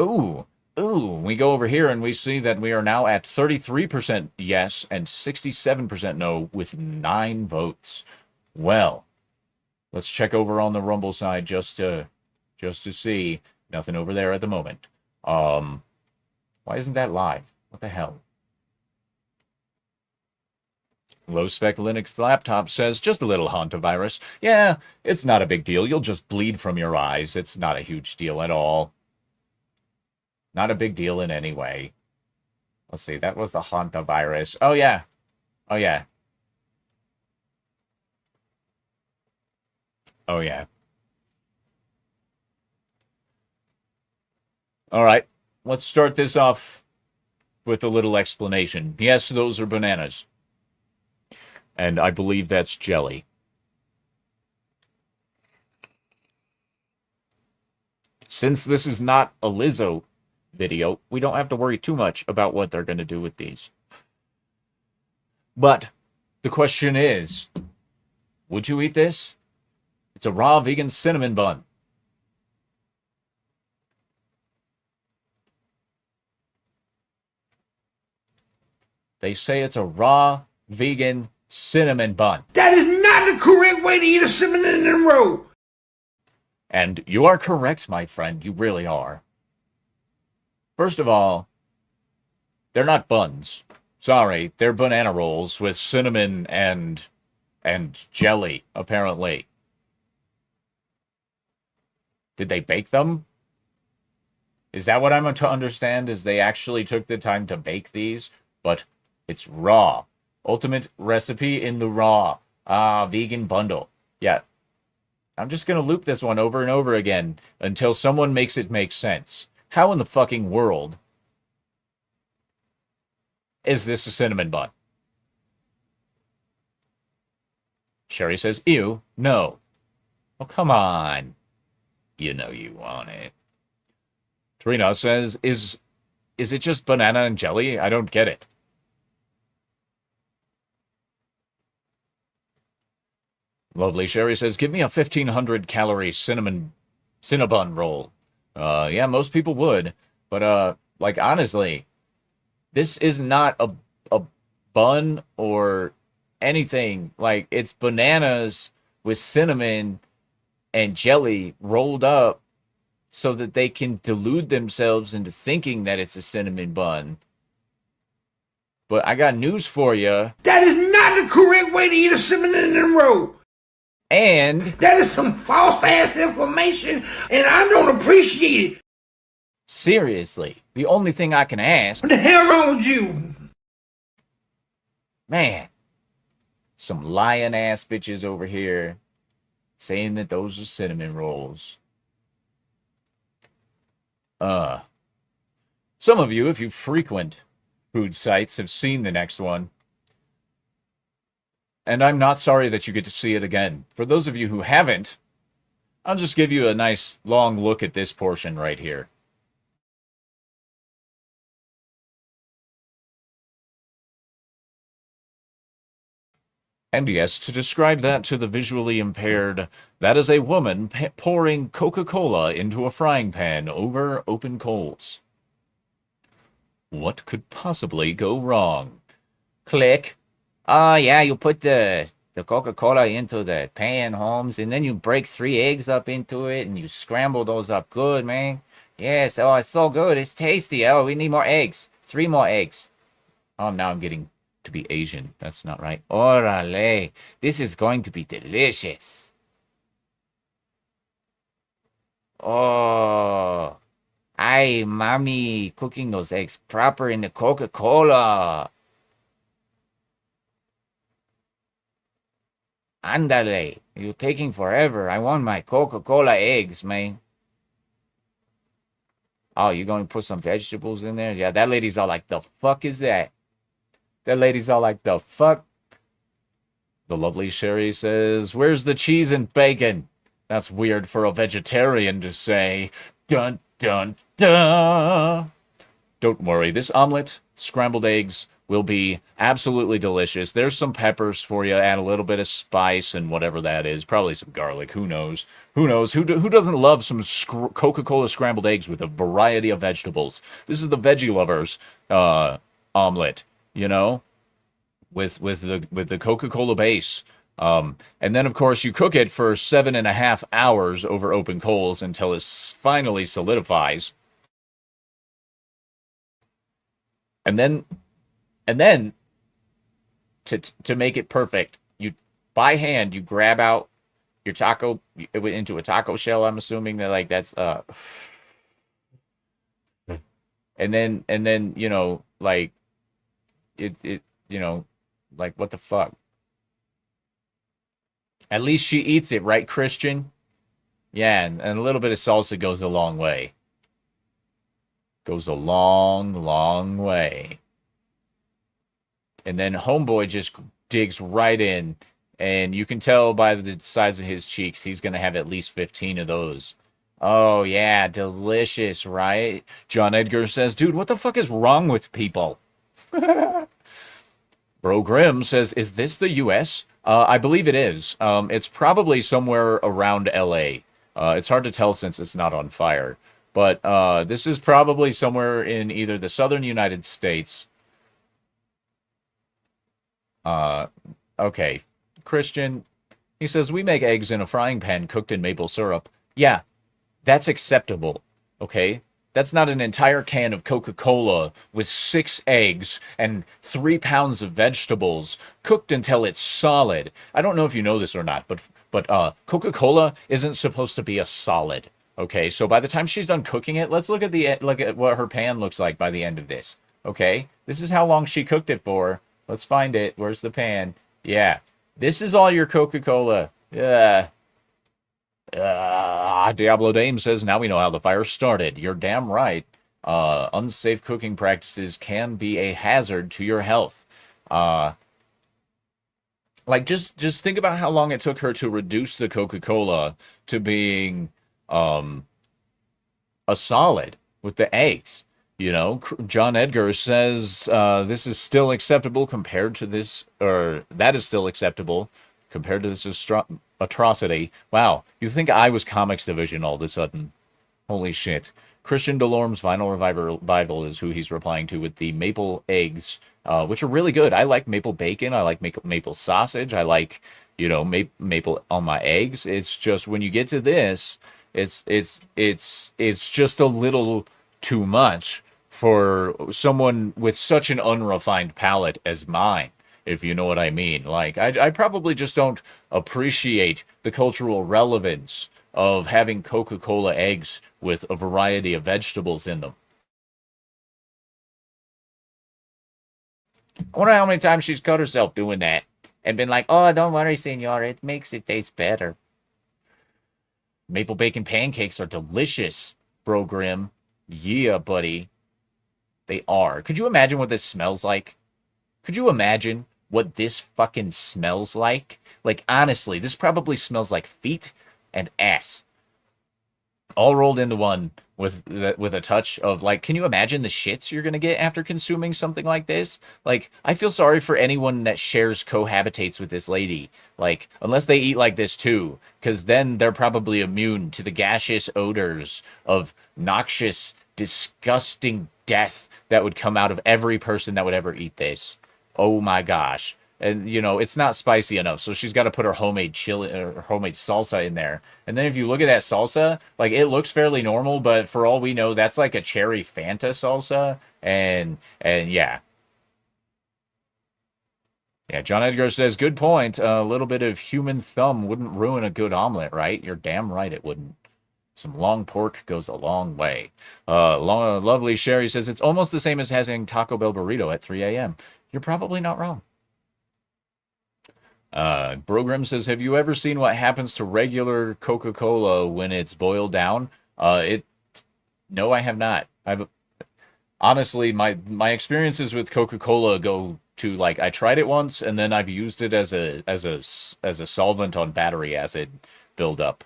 Ooh, ooh, we go over here and we see that we are now at 33% yes and 67% no with 9 votes. Well, let's check over on the Rumble side just to see. Nothing over there at the moment. Why isn't that live? What the hell? Low spec Linux laptop says just a little hantavirus. Yeah, it's not a big deal. You'll just bleed from your eyes. It's not a huge deal at all. Not a big deal in any way. Let's see. That was the hantavirus. Oh yeah. Oh yeah. Oh yeah. All right. Let's start this off with a little explanation. Yes, those are bananas. And I believe that's jelly. Since this is not a Lizzo video, we don't have to worry too much about what they're going to do with these. But the question is, would you eat this? It's a raw vegan cinnamon bun. They say it's a raw vegan cinnamon bun. That is not the correct way to eat a cinnamon roll. And you are correct, my friend. You really are. First of all, they're not buns. Sorry, they're banana rolls with cinnamon and jelly, apparently. Did they bake them? Is that what I'm to understand? Is they actually took the time to bake these? But it's raw. Ultimate recipe in the raw. Vegan bundle. Yeah. I'm just going to loop this one over and over again until someone makes it make sense. How in the fucking world is this a cinnamon bun? Sherry says, ew, no. Oh, come on. You know you want it. Trina says, is it just banana and jelly? I don't get it. Lovely Sherry says, give me a 1,500 calorie cinnabon roll. Yeah, most people would. But, like, honestly, this is not a bun or anything. Like, it's bananas with cinnamon and jelly rolled up so that they can delude themselves into thinking that it's a cinnamon bun. But I got news for you. That is not the correct way to eat a cinnamon roll. And that is some false ass information, and I don't appreciate it. Seriously, the only thing I can ask. What the hell wrong with you? Man, some lying ass bitches over here saying that those are cinnamon rolls. Some of you, if you frequent food sites, have seen the next one. And I'm not sorry that you get to see it again. For those of you who haven't, I'll just give you a nice long look at this portion right here. And yes, to describe that to the visually impaired, that is a woman pouring Coca-Cola into a frying pan over open coals. What could possibly go wrong? Click. Oh, yeah, you put the Coca-Cola into the pan, Holmes, and then you break 3 eggs up into it, and you scramble those up good, man. Yes, oh, it's so good. It's tasty. Oh, we need more eggs. 3 more eggs. Oh, now I'm getting to be Asian. That's not right. Orale. This is going to be delicious. Oh. Ay, mommy, cooking those eggs proper in the Coca-Cola. Andale, you're taking forever. I want my Coca-Cola eggs, man. Oh, you're going to put some vegetables in there? Yeah, that lady's all like, the fuck is that? That lady's all like, the fuck? The lovely Sherry says, where's the cheese and bacon? That's weird for a vegetarian to say. Dun, dun, dun. Don't worry, this omelet, scrambled eggs, will be absolutely delicious. There's some peppers for you, add a little bit of spice and whatever that is. Probably some garlic, who knows? Who knows? Who doesn't love some Coca-Cola scrambled eggs with a variety of vegetables? This is the Veggie Lovers omelet, you know? With the Coca-Cola base. And then, of course, you cook it for 7.5 hours over open coals until it finally solidifies. And then to make it perfect, you by hand you grab out your taco into a taco shell. I'm assuming that like that's and then like it like what the fuck. At least she eats it, right, Christian? Yeah, and a little bit of salsa goes a long way. Goes a long, long way. And then Homeboy just digs right in, and you can tell by the size of his cheeks, he's going to have at least 15 of those. Oh, yeah, delicious, right? John Edgar says, dude, what the fuck is wrong with people? Bro Grimm says, is this the U.S.? I believe it is. It's probably somewhere around L.A. It's hard to tell since it's not on fire. But this is probably somewhere in either the southern United States. Okay. Christian, he says, we make eggs in a frying pan cooked in maple syrup. Yeah, that's acceptable. Okay? That's not an entire can of Coca-Cola with 6 eggs and 3 pounds of vegetables cooked until it's solid. I don't know if you know this or not, but Coca-Cola isn't supposed to be a solid. Okay, so by the time she's done cooking it, let's look at what her pan looks like by the end of this. Okay, this is how long she cooked it for. Let's find it. Where's the pan? Yeah, this is all your Coca-Cola. Yeah. Diablo Dame says, now we know how the fire started. You're damn right. Unsafe cooking practices can be a hazard to your health. Just think about how long it took her to reduce the Coca-Cola to being a solid with the eggs. John Edgar says this is still acceptable compared to this, or that is still acceptable compared to this atrocity. Wow, you think I was Comics Division all of a sudden? Holy shit. Christian Delorme's Vinyl Revival is who he's replying to with the maple eggs, which are really good. I like maple bacon. I like maple sausage. I like, maple on my eggs. It's just when you get to this, it's just a little too much for someone with such an unrefined palate as mine, if you know what I mean. Like, I probably just don't appreciate the cultural relevance of having Coca-Cola eggs with a variety of vegetables in them. I wonder how many times she's cut herself doing that and been like, oh, don't worry, senor, it makes it taste better. Maple bacon pancakes are delicious, Bro Grimm. Yeah, buddy. They are. Could you imagine what this smells like? Could you imagine what this fucking smells like? Like, honestly, this probably smells like feet and ass. All rolled into one with a touch of, like, can you imagine the shits you're going to get after consuming something like this? Like, I feel sorry for anyone that cohabitates with this lady. Like, unless they eat like this too, because then they're probably immune to the gaseous odors of noxious, disgusting death that would come out of every person that would ever eat this. Oh my gosh. And, it's not spicy enough, so she's got to put her homemade chili or homemade salsa in there. And then if you look at that salsa, like, it looks fairly normal, but for all we know, that's like a cherry Fanta salsa. And yeah. Yeah, John Edgar says, good point. A little bit of human thumb wouldn't ruin a good omelet, right? You're damn right it wouldn't. Some long pork goes a long way. Lovely Sherry says, it's almost the same as having Taco Bell burrito at 3 a.m. You're probably not wrong. Brogram says, have you ever seen what happens to regular Coca-Cola when it's boiled down? No, I have not. I've honestly my experiences with Coca-Cola go to like I tried it once and then I've used it as a solvent on battery acid buildup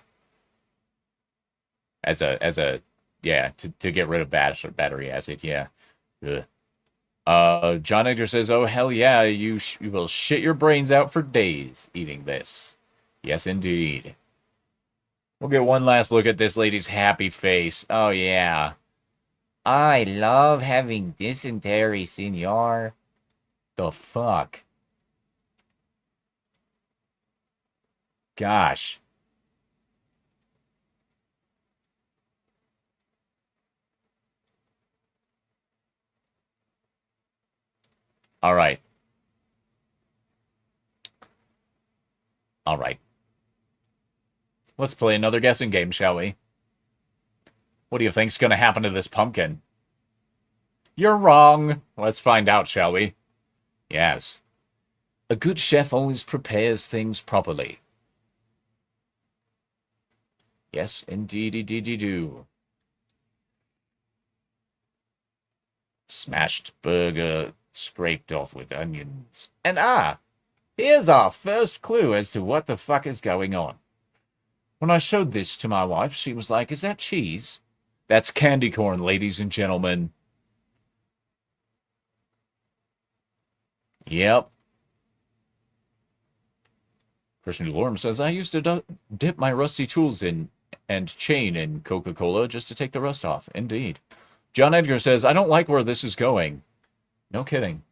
as a yeah to get rid of battery acid. Yeah. Ugh. John Edgar says, "Oh hell yeah, you will shit your brains out for days eating this." Yes, indeed. We'll get one last look at this lady's happy face. Oh yeah. I love having dysentery, senor. The fuck? Gosh. All right. All right. Let's play another guessing game, shall we? What do you think's going to happen to this pumpkin? You're wrong. Let's find out, shall we? Yes. A good chef always prepares things properly. Yes, indeedy do. Smashed burger scraped off with onions. And here's our first clue as to what the fuck is going on. When I showed this to my wife, she was like, "Is that cheese?" That's candy corn, ladies and gentlemen. Yep. Christian Lorm says, "I used to dip my rusty tools in and chain in Coca-Cola just to take the rust off." Indeed. John Edgar says, "I don't like where this is going." No kidding.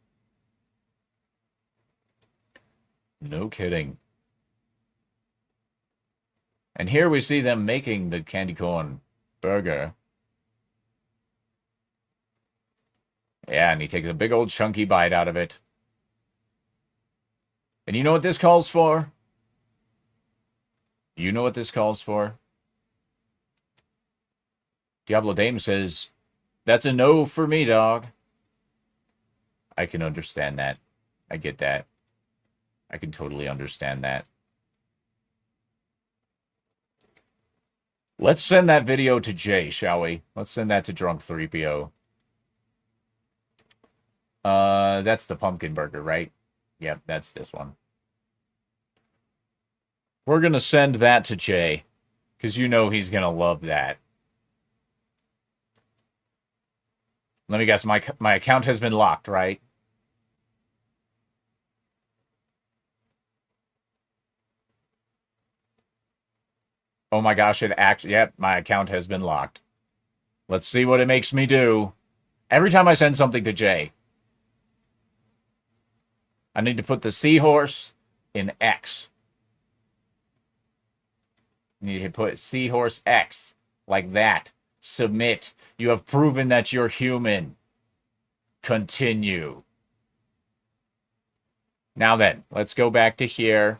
No kidding. And here we see them making the candy corn burger. Yeah, and he takes a big old chunky bite out of it. And you know what this calls for? You know what this calls for? Diablo Dame says, "That's a no for me, dog." I can understand that. I get that. I can totally understand that. Let's send that video to Jay, shall we? Let's send that to Drunk 3PO. That's the pumpkin burger, right? Yep, that's this one. We're going to send that to Jay, because you know he's going to love that. Let me guess, my account has been locked, right? Oh my gosh, yep, my account has been locked. Let's see what it makes me do. Every time I send something to Jay, I need to put the seahorse in X. You need to put seahorse X, like that. Submit. You have proven that you're human. Continue. Now then, let's go back to here.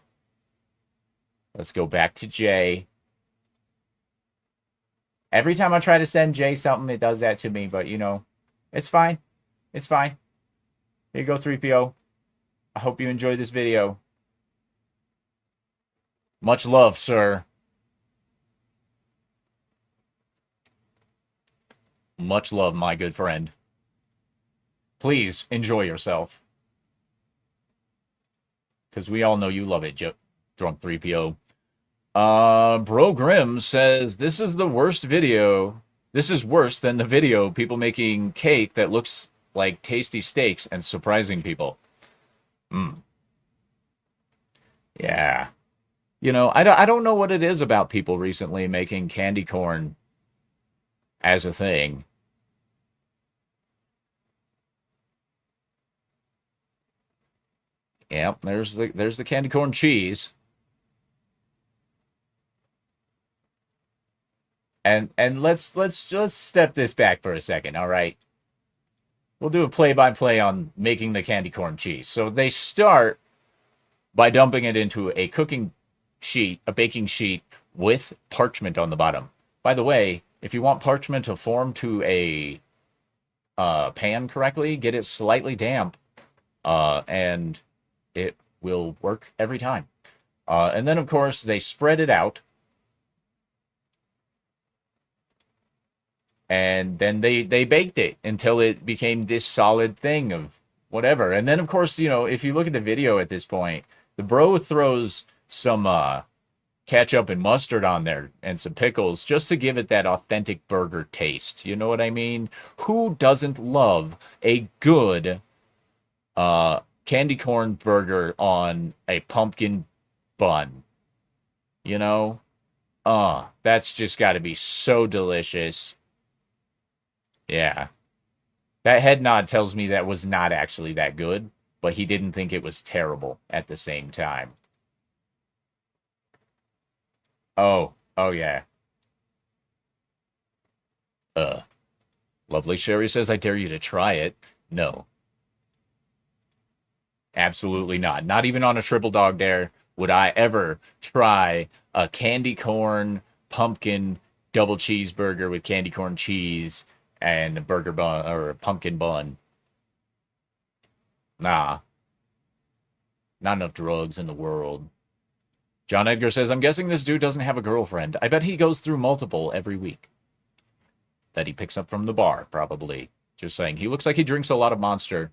Let's go back to Jay. Every time I try to send Jay something, it does that to me, but you know, it's fine. It's fine. Here you go, 3PO. I hope you enjoyed this video. Much love, sir. Much love, my good friend. Please enjoy yourself. Because we all know you love it, Drunk 3PO. Bro Grimm says, "This is the worst video. This is worse than the video people making cake that looks like tasty steaks and surprising people." Yeah. You know, I don't know what it is about people recently making candy corn as a thing. Yep, there's the candy corn cheese. And let's just step this back for a second, all right? We'll do a play-by-play on making the candy corn cheese. So they start by dumping it into a cooking sheet, a baking sheet with parchment on the bottom. By the way, if you want parchment to form to a pan correctly, get it slightly damp, and it will work every time. And then, of course, they spread it out. and then they baked it until it became this solid thing of whatever. And then of course, if you look at the video at this point, the bro throws some ketchup and mustard on there and some pickles just to give it that authentic burger taste. You know what I mean? Who doesn't love a good candy corn burger on a pumpkin bun? That's just got to be so delicious. Yeah. That head nod tells me that was not actually that good, but he didn't think it was terrible at the same time. Oh yeah. Lovely Sherry says, I dare you to try it. No. Absolutely not. Not even on a triple dog dare would I ever try a candy corn pumpkin double cheeseburger with candy corn cheese and a burger bun or a pumpkin bun. Nah. Not enough drugs in the world. John Edgar says, I'm guessing this dude doesn't have a girlfriend. I bet he goes through multiple every week. That he picks up from the bar, probably. Just saying. He looks like he drinks a lot of Monster.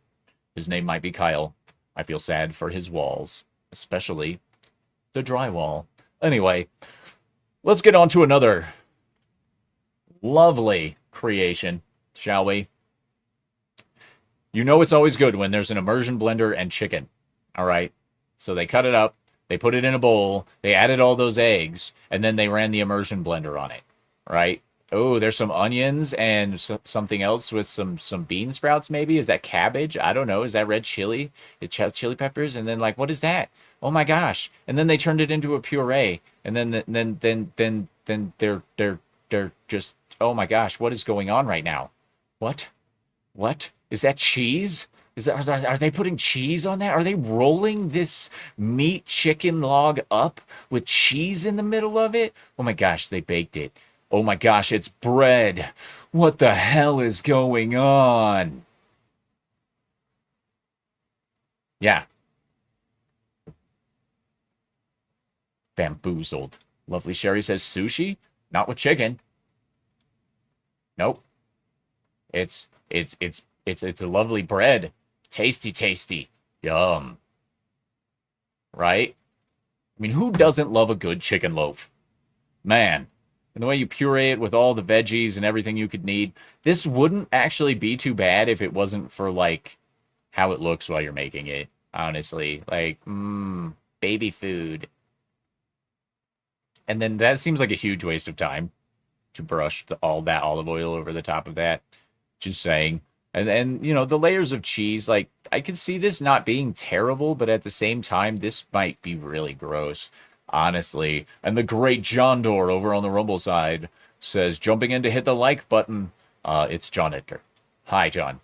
His name might be Kyle. I feel sad for his walls. Especially the drywall. Anyway, let's get on to another lovely creation, shall we? You know it's always good when there's an immersion blender and chicken. All right? So they cut it up. They put it in a bowl, they added all those eggs, and then they ran the immersion blender on it, right? Oh, there's some onions and something else with some bean sprouts, maybe? Is that cabbage? I don't know. Is that red chili? It's chili peppers? And then, like, what is that? Oh my gosh! And then they turned it into a puree, and then they're just, oh my gosh! What is going on right now? What? Is that cheese? Are they putting cheese on that? Are they rolling this meat chicken log up with cheese in the middle of it? Oh my gosh, they baked it. Oh my gosh, it's bread. What the hell is going on? Yeah. Bamboozled. Lovely Sherry says sushi? Not with chicken. Nope. It's a lovely bread. Tasty. Yum. Right? I mean, who doesn't love a good chicken loaf? Man. And the way you puree it with all the veggies and everything you could need. This wouldn't actually be too bad if it wasn't for, like, how it looks while you're making it. Honestly. Like, baby food. And then that seems like a huge waste of time to brush all that olive oil over the top of that. Just saying. And the layers of cheese, like, I could see this not being terrible, but at the same time, this might be really gross, honestly. And the great John Doerr over on the Rumble side says, jumping in to hit the like button, it's John Edgar. Hi, John.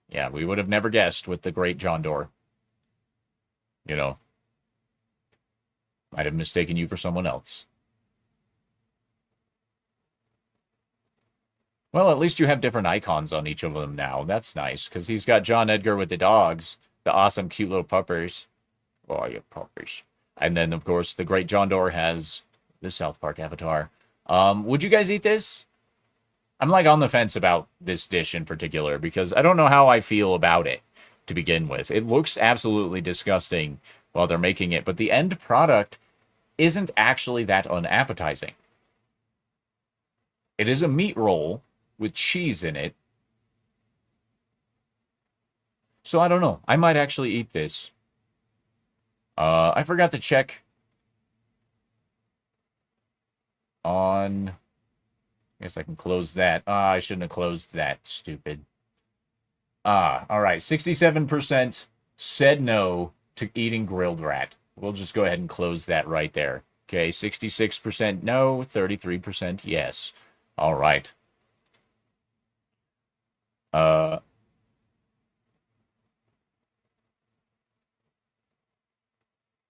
Yeah, we would have never guessed with the great John Doerr. Might have mistaken you for someone else. Well, at least you have different icons on each of them now. That's nice, because he's got John Edgar with the dogs, the awesome, cute little puppers. Oh, you puppers. And then, of course, the great John Doerr has the South Park avatar. Would you guys eat this? I'm, like, on the fence about this dish in particular, because I don't know how I feel about it to begin with. It looks absolutely disgusting while they're making it, but the end product isn't actually that unappetizing. It is a meat roll with cheese in it. So I don't know. I might actually eat this. I forgot to check on... I guess I can close that. I shouldn't have closed that. Stupid. All right. 67% said no to eating grilled rat. We'll just go ahead and close that right there. Okay. 66% no, 33% yes. All right.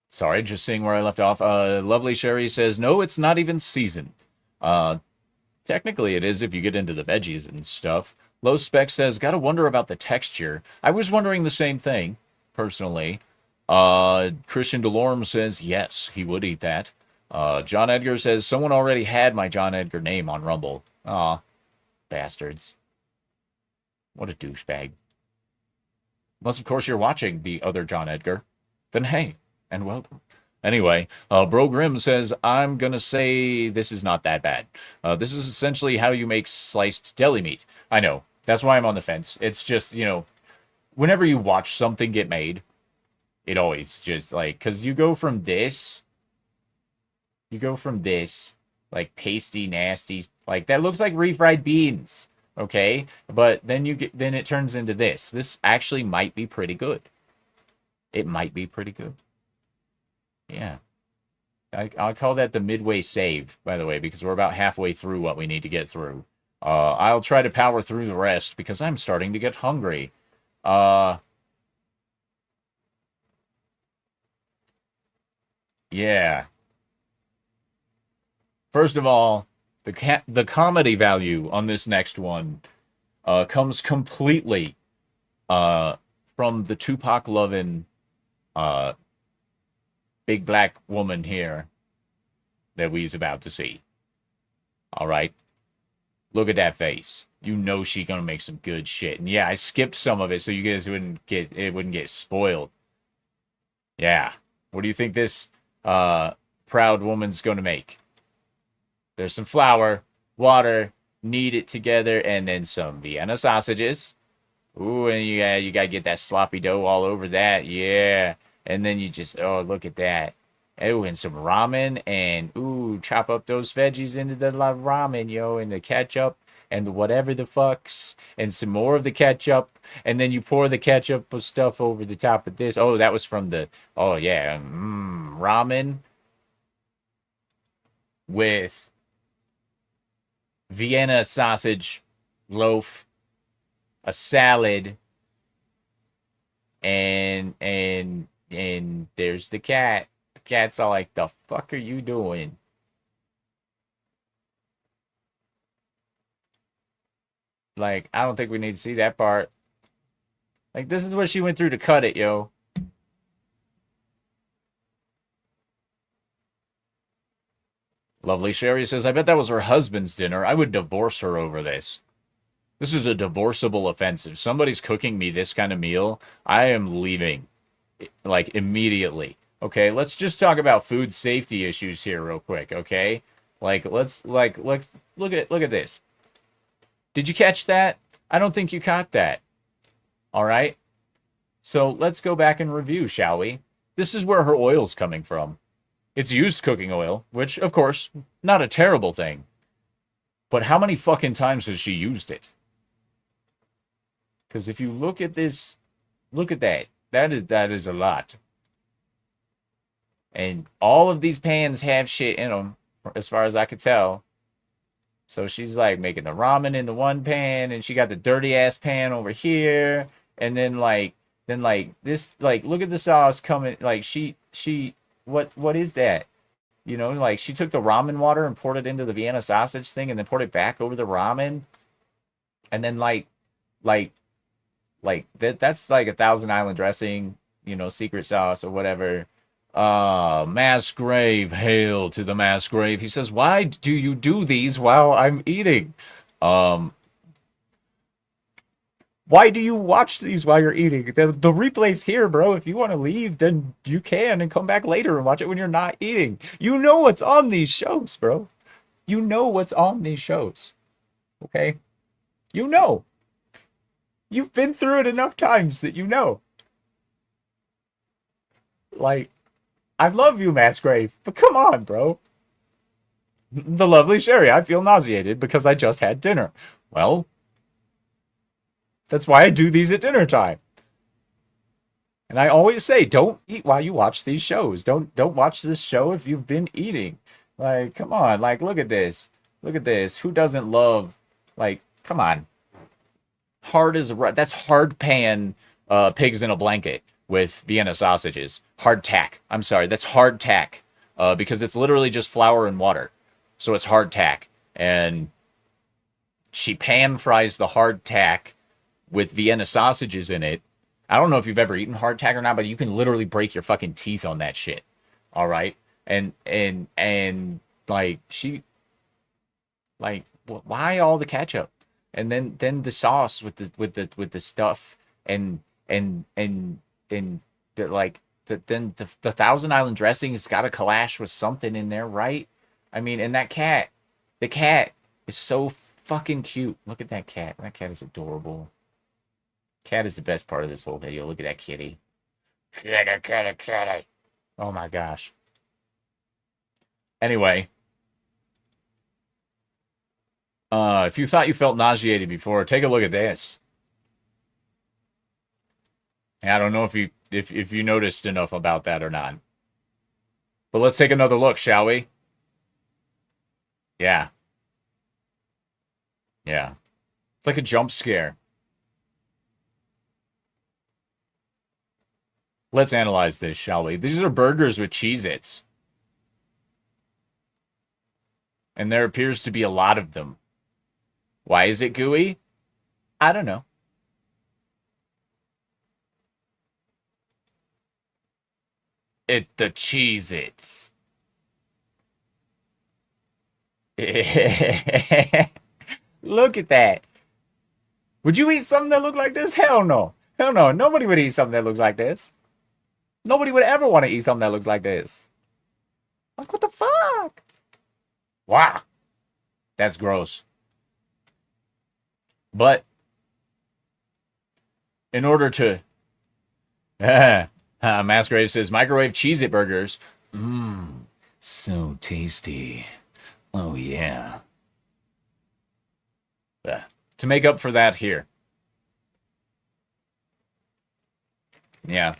Sorry, just seeing where I left off. Lovely Sherry says, no, it's not even seasoned. Technically it is if you get into the veggies and stuff. Low Spec says, gotta wonder about the texture. I was wondering the same thing, personally. Christian Delorme says, yes, he would eat that. John Edgar says, someone already had my John Edgar name on Rumble. Aw. Bastards. What a douchebag. Unless, of course, you're watching the other John Edgar. Then hey, and welcome. Anyway, Bro Grimm says, I'm going to say this is not that bad. This is essentially how you make sliced deli meat. I know. That's why I'm on the fence. It's just, whenever you watch something get made, it always just, like, because you go from this, like, pasty, nasty, like, that looks like refried beans, okay? But then then it turns into this. This actually might be pretty good. It might be pretty good. Yeah. I'll call that the midway save, by the way, because we're about halfway through what we need to get through. I'll try to power through the rest because I'm starting to get hungry. Yeah. First of all, the comedy value on this next one comes completely from the Tupac loving uh, big black woman here that we's about to see. All right. Look at that face. You know she gonna make some good shit. And yeah, I skipped some of it so you guys wouldn't get spoiled. Yeah. What do you think this proud woman's gonna make? There's some flour, water, knead it together, and then some Vienna sausages. Ooh, and you gotta get that sloppy dough all over that. Yeah. And then you just, oh, look at that. Oh, and some ramen, and ooh, chop up those veggies into the ramen, yo, and the ketchup, and the whatever the fucks, and some more of the ketchup, and then you pour the ketchup stuff over the top of this. Oh, that was from the, oh yeah, ramen with Vienna sausage loaf, a salad, and there's the cat. The cat's all like, the fuck are you doing? Like, I don't think we need to see that part. Like, this is what she went through to cut it, yo. Lovely Sherry says, I bet that was her husband's dinner. I would divorce her over this. This is a divorceable offense. If somebody's cooking me this kind of meal, I am leaving, like, immediately. Okay, let's just talk about food safety issues here real quick, okay? Let's look at this. Did you catch that? I don't think you caught that. All right? So let's go back and review, shall we? This is where her oil's coming from. It's used cooking oil, which, of course, not a terrible thing. But how many fucking times has she used it? Because if you look at this, look at that. That is a lot. And all of these pans have shit in them, as far as I could tell. So she's like making the ramen in the one pan, and she got the dirty ass pan over here, and then this, like, look at the sauce coming. Like what is that? Like, she took the ramen water and poured it into the Vienna sausage thing, and then poured it back over the ramen, and then like that's like a Thousand Island dressing, secret sauce or whatever. Mass grave, hail to the mass grave. He says, why do you do these while I'm eating? Why do you watch these while you're eating? The replay's here, bro. If you want to leave, then you can and come back later and watch it when you're not eating. You know what's on these shows, bro. You know what's on these shows. Okay? You know. You've been through it enough times that you know. Like, I love you, Mass Grave, but come on, bro. The lovely Sherry, I feel nauseated because I just had dinner. Well, that's why I do these at dinner time. And I always say, don't eat while you watch these shows. Don't watch this show if you've been eating. Like, come on. Like, look at this. Look at this. Who doesn't love, like, come on. That's hard pan pigs in a blanket with Vienna sausages. Hard tack. I'm sorry, that's hard tack. Because it's literally just flour and water. So it's hard tack. And she pan fries the hard tack with Vienna sausages in it. I don't know if you've ever eaten hardtack or not, but you can literally break your fucking teeth on that shit. All right? And like, why all the ketchup? and then the sauce with the stuff and the, like the Thousand Island dressing has got to clash with something in there, right? I mean, and the cat is so fucking cute. Look at that cat. That cat is adorable. Cat is the best part of this whole video. Look at that kitty. Kitty, kitty, kitty. Oh my gosh. Anyway, if you thought you felt nauseated before, take a look at this. I don't know if you noticed enough about that or not. But let's take another look, shall we? Yeah. Yeah. It's like a jump scare. Let's analyze this, shall we? These are burgers with Cheez-Its. And there appears to be a lot of them. Why is it gooey? I don't know. The Cheez-Its. Look at that. Would you eat something that looked like this? Hell no. Hell no. Nobody would eat something that looks like this. Nobody would ever want to eat something that looks like this. Like, what the fuck? Wow. That's gross. But in order to... Masgrave says, microwave Cheez-It burgers. Mmm, so tasty. Oh, yeah. To make up for that here. Yeah.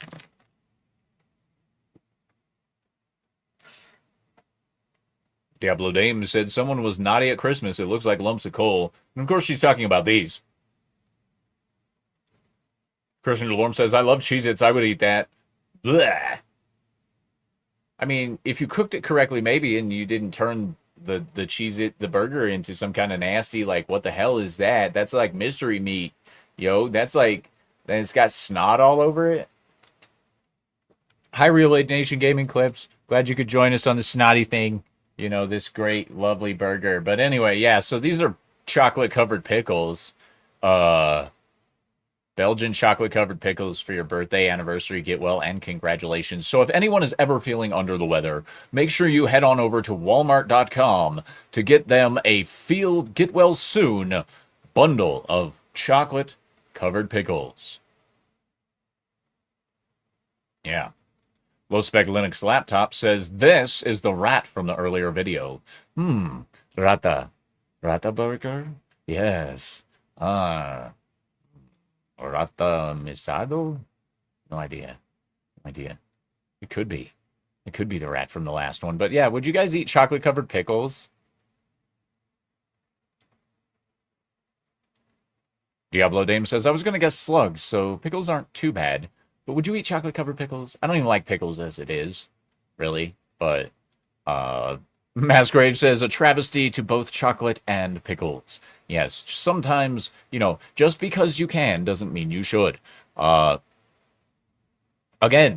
Diablo Dame said someone was naughty at Christmas. It looks like lumps of coal. And of course, she's talking about these. Christian DeLorme says, I love Cheez-Its. I would eat that. Blech. I mean, if you cooked it correctly, maybe, and you didn't turn the Cheez-It, the burger, into some kind of nasty, like, what the hell is that? That's like mystery meat, yo. That's like, then it's got snot all over it. Hi, Real Aid Nation Gaming Clips. Glad you could join us on the snotty thing. You know, this great, lovely burger. But anyway, yeah, so these are chocolate-covered pickles. Belgian chocolate-covered pickles for your birthday, anniversary, get well, and congratulations. So if anyone is ever feeling under the weather, make sure you head on over to Walmart.com to get them a get well soon bundle of chocolate-covered pickles. Yeah. Low Spec Linux Laptop says, this is the rat from the earlier video. Rata burger? Yes. Rata misado? No idea. No idea. It could be. It could be the rat from the last one. But yeah, would you guys eat chocolate-covered pickles? Diablo Dame says, I was going to guess slugs, so pickles aren't too bad. But would you eat chocolate-covered pickles? I don't even like pickles as it is, really. But, Masgrave says, a travesty to both chocolate and pickles. Yes, sometimes, you know, just because you can doesn't mean you should. Again,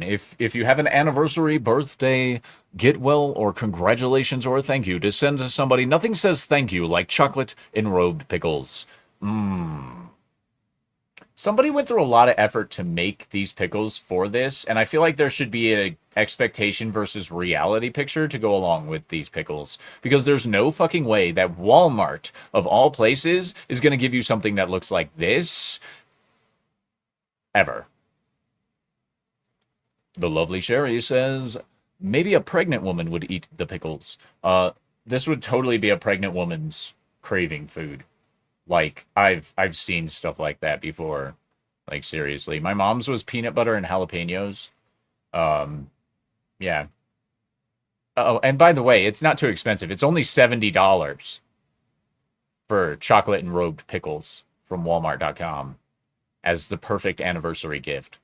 if you have an anniversary, birthday, get well, or congratulations, or a thank you to send to somebody, nothing says thank you like chocolate-enrobed pickles. Somebody went through a lot of effort to make these pickles for this, and I feel like there should be an expectation versus reality picture to go along with these pickles. Because there's no fucking way that Walmart, of all places, is going to give you something that looks like this ever. The lovely Sherry says, maybe a pregnant woman would eat the pickles. This would totally be a pregnant woman's craving food. Like, I've seen stuff like that before. Like, seriously. My mom's was peanut butter and jalapenos. Yeah. Oh, and by the way, it's not too expensive. It's only $70 for chocolate-enrobed pickles from Walmart.com as the perfect anniversary gift.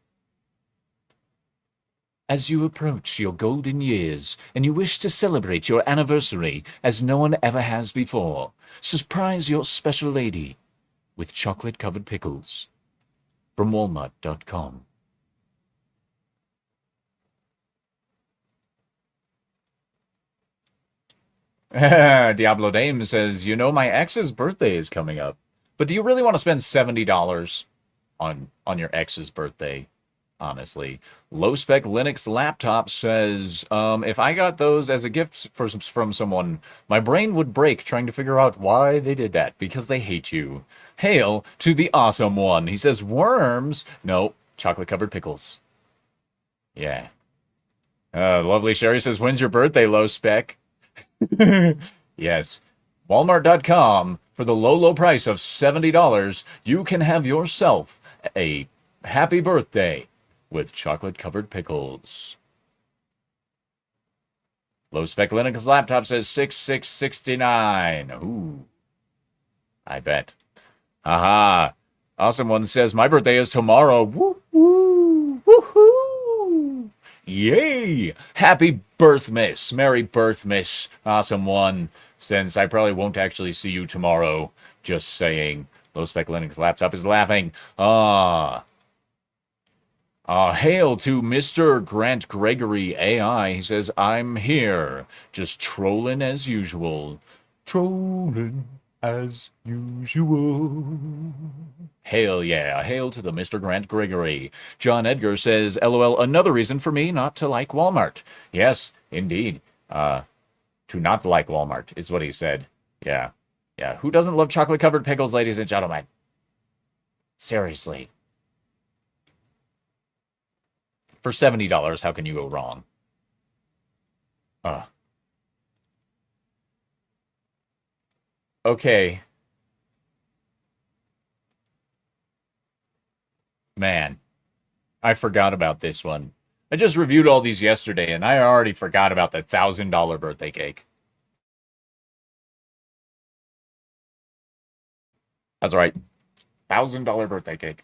As you approach your golden years and you wish to celebrate your anniversary as no one ever has before, surprise your special lady with chocolate-covered pickles from Walmart.com. Diablo Dame says, you know, my ex's birthday is coming up. But do you really want to spend $70 on your ex's birthday? Honestly, low spec Linux laptop says, if I got those as a gift from someone, my brain would break trying to figure out why they did that because they hate you. Hail to the awesome one. He says, worms. No, chocolate covered pickles. Yeah. Lovely Sherry says, when's your birthday, low spec? Yes. Walmart.com, for the low, low price of $70, you can have yourself a happy birthday with chocolate-covered pickles. Low-spec Linux laptop says 6669. Ooh. I bet. Aha. Awesome one says, my birthday is tomorrow. Woo-hoo. Woo-hoo. Yay. Happy birthmas. Merry birthmas. Awesome one. Since I probably won't actually see you tomorrow. Just saying. Low-spec Linux laptop is laughing. Hail to Mr. Grant Gregory AI. He says, I'm here. Just trolling as usual. Trolling as usual. Hail, yeah. Hail to the Mr. Grant Gregory. John Edgar says, LOL, another reason for me not to like Walmart. Yes, indeed. To not like Walmart is what he said. Yeah. Yeah. Who doesn't love chocolate-covered pickles, ladies and gentlemen? Seriously. For $70, how can you go wrong? Okay. Man, I forgot about this one. I just reviewed all these yesterday, and I already forgot about the $1,000 birthday cake. That's right. $1,000 birthday cake.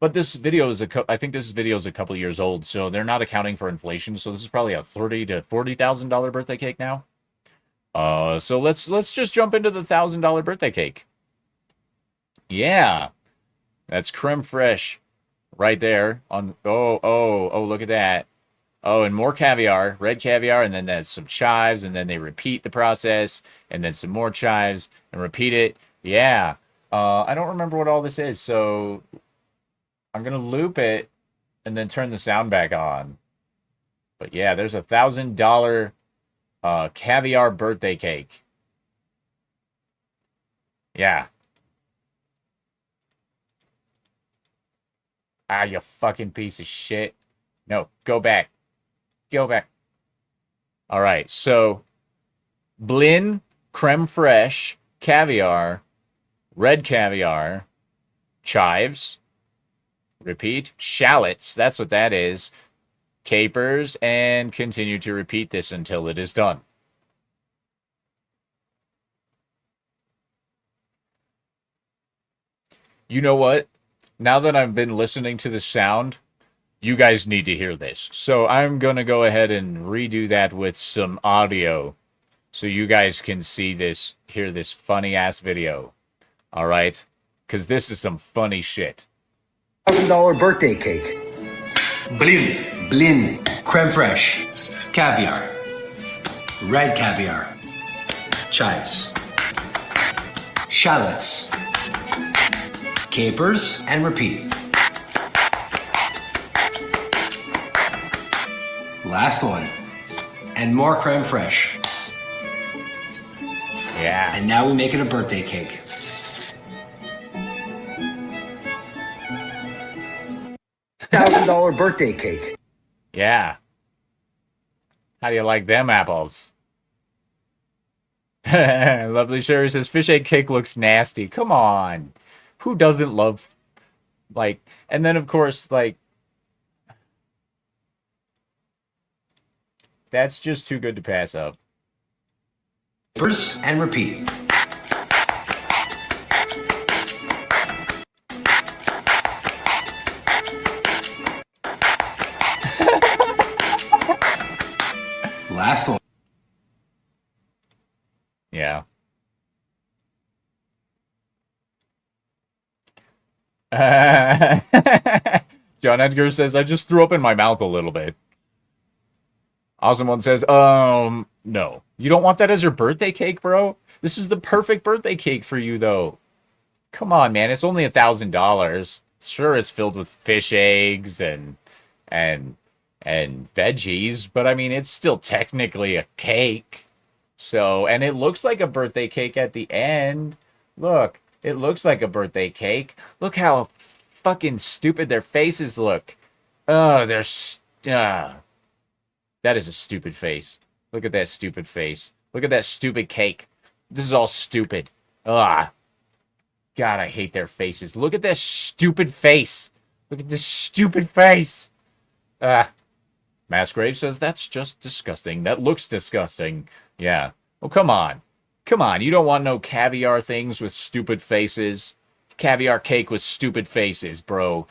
But this video is I think this video is a couple years old, so they're not accounting for inflation. So this is probably a $30,000 to $40,000 birthday cake now. So let's just jump into the $1,000 birthday cake. Yeah, that's creme fraiche, right there. Oh, look at that. Oh, and more caviar, red caviar, and then there's some chives, and then they repeat the process, and then some more chives, and repeat it. Yeah. I don't remember what all this is, so I'm going to loop it and then turn the sound back on. But yeah, there's a $1,000 caviar birthday cake. Yeah. Ah, you fucking piece of shit. No, go back. Go back. All right, so blin, creme fraiche, caviar, red caviar, chives, repeat, shallots, that's what that is, capers, and continue to repeat this until it is done. You know what? Now that I've been listening to the sound, you guys need to hear this. So I'm going to go ahead and redo that with some audio so you guys can see this, hear this funny-ass video. All right? Because this is some funny shit. $1,000 birthday cake. Blin, creme fraiche, caviar, red caviar, chives, shallots, capers, and repeat. Last one. And more creme fraiche. Yeah. And now we make it a birthday cake. $1,000 birthday cake. Yeah. How do you like them apples? Lovely Sherry says, fish egg cake looks nasty. Come on. Who doesn't love, like, and then of course, like, that's just too good to pass up. And repeat. Last one. Yeah. John Edgar says, I just threw up in my mouth a little bit. Awesome one says, no. You don't want that as your birthday cake, bro? This is the perfect birthday cake for you, though. Come on, man. It's only $1,000. Sure, it's filled with fish eggs and and veggies, but I mean, it's still technically a cake. So, and it looks like a birthday cake at the end. Look, it looks like a birthday cake. Look how fucking stupid their faces look. Oh, that is a stupid face. Look at that stupid face. Look at that stupid cake. This is all stupid. Ah. God, I hate their faces. Look at this stupid face. Look at this stupid face. Ah. Massgrave says that's just disgusting. That looks disgusting. Yeah. Oh, come on. Come on. You don't want no caviar things with stupid faces. Caviar cake with stupid faces, bro.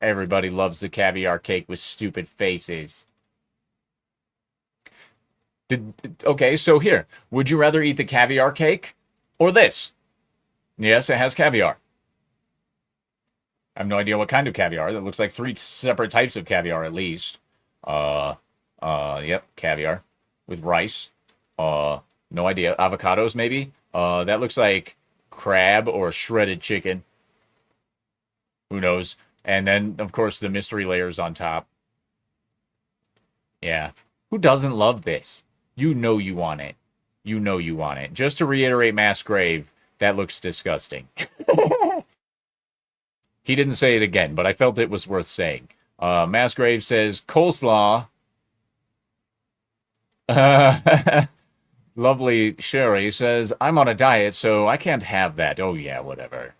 Everybody loves the caviar cake with stupid faces. Okay, so here. Would you rather eat the caviar cake or this? Yes, it has caviar. I have no idea what kind of caviar. That looks like 3 separate types of caviar at least. Yep, caviar with rice. No idea. Avocados maybe. That looks like crab or shredded chicken. Who knows? And then, of course, the mystery layers on top. Yeah. Who doesn't love this? You know you want it. You know you want it. Just to reiterate Massgrave, that looks disgusting. He didn't say it again, but I felt it was worth saying. Massgrave says, coleslaw. Lovely Sherry says, I'm on a diet, so I can't have that. Oh, yeah, whatever.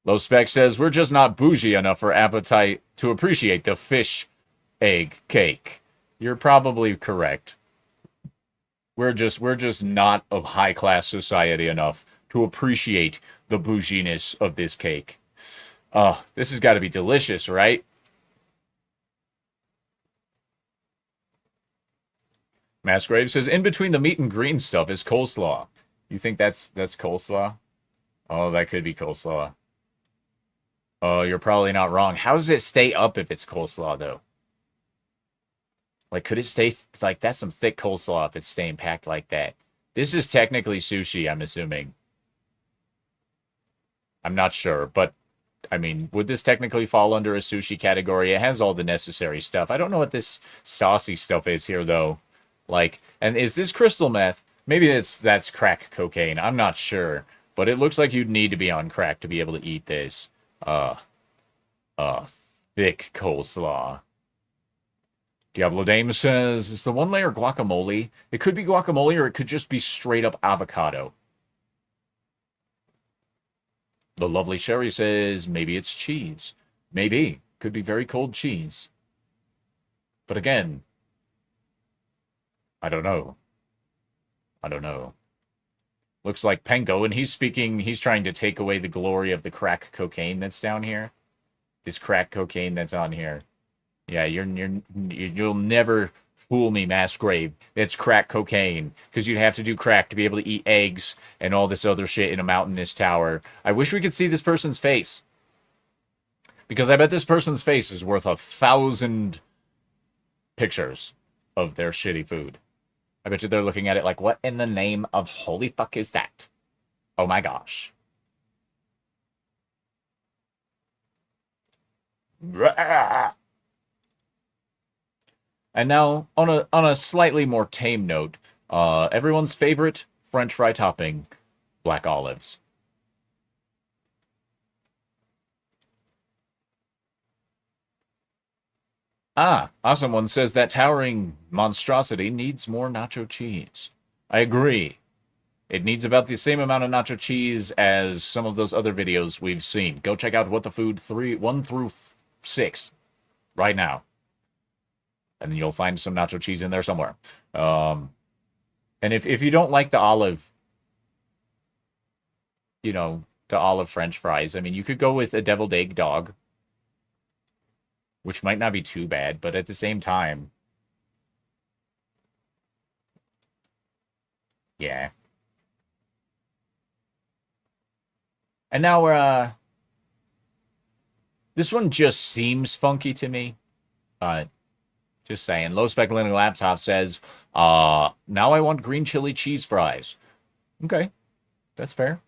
Low Spec says, we're just not bougie enough for appetite to appreciate the fish egg cake. You're probably correct. We're just not of high-class society enough to appreciate the bouginess of this cake. Oh, this has got to be delicious, right? Massgrave says, in between the meat and green stuff is coleslaw. You think that's coleslaw? Oh, that could be coleslaw. Oh, you're probably not wrong. How does it stay up if it's coleslaw, though? Like, could it stay... Like, that's some thick coleslaw if it's staying packed like that. This is technically sushi, I'm assuming. I'm not sure, but... I mean, would this technically fall under a sushi category? It has all the necessary stuff. I don't know what this saucy stuff is here, though. Like, and is this crystal meth? Maybe that's crack cocaine. I'm not sure. But it looks like you'd need to be on crack to be able to eat this. Thick coleslaw. Diablo Dame says, it's the one layer guacamole. It could be guacamole or it could just be straight up avocado. The lovely Sherry says, maybe it's cheese. Maybe. Could be very cold cheese. But again, I don't know. I don't know. Looks like Penko, and he's trying to take away the glory of the crack cocaine that's down here. This crack cocaine that's on here. Yeah, you'll never fool me, Massgrave. It's crack cocaine. Because you'd have to do crack to be able to eat eggs and all this other shit in a mountainous tower. I wish we could see this person's face. Because I bet this person's face is worth 1,000 pictures of their shitty food. I bet you they're looking at it like, what in the name of holy fuck is that? Oh my gosh. And now, on a slightly more tame note, everyone's favorite French fry topping, black olives. Awesome one says that towering monstrosity needs more nacho cheese. I agree. It needs about the same amount of nacho cheese as some of those other videos we've seen. Go check out What the Food 1 through 6 right now. And you'll find some nacho cheese in there somewhere. And if you don't like the olive, the olive French fries, I mean, you could go with a deviled egg dog, which might not be too bad, but at the same time, yeah. And now this one just seems funky to me. Just saying. Low Spec Linux Laptop says, now I want green chili cheese fries. Okay. That's fair.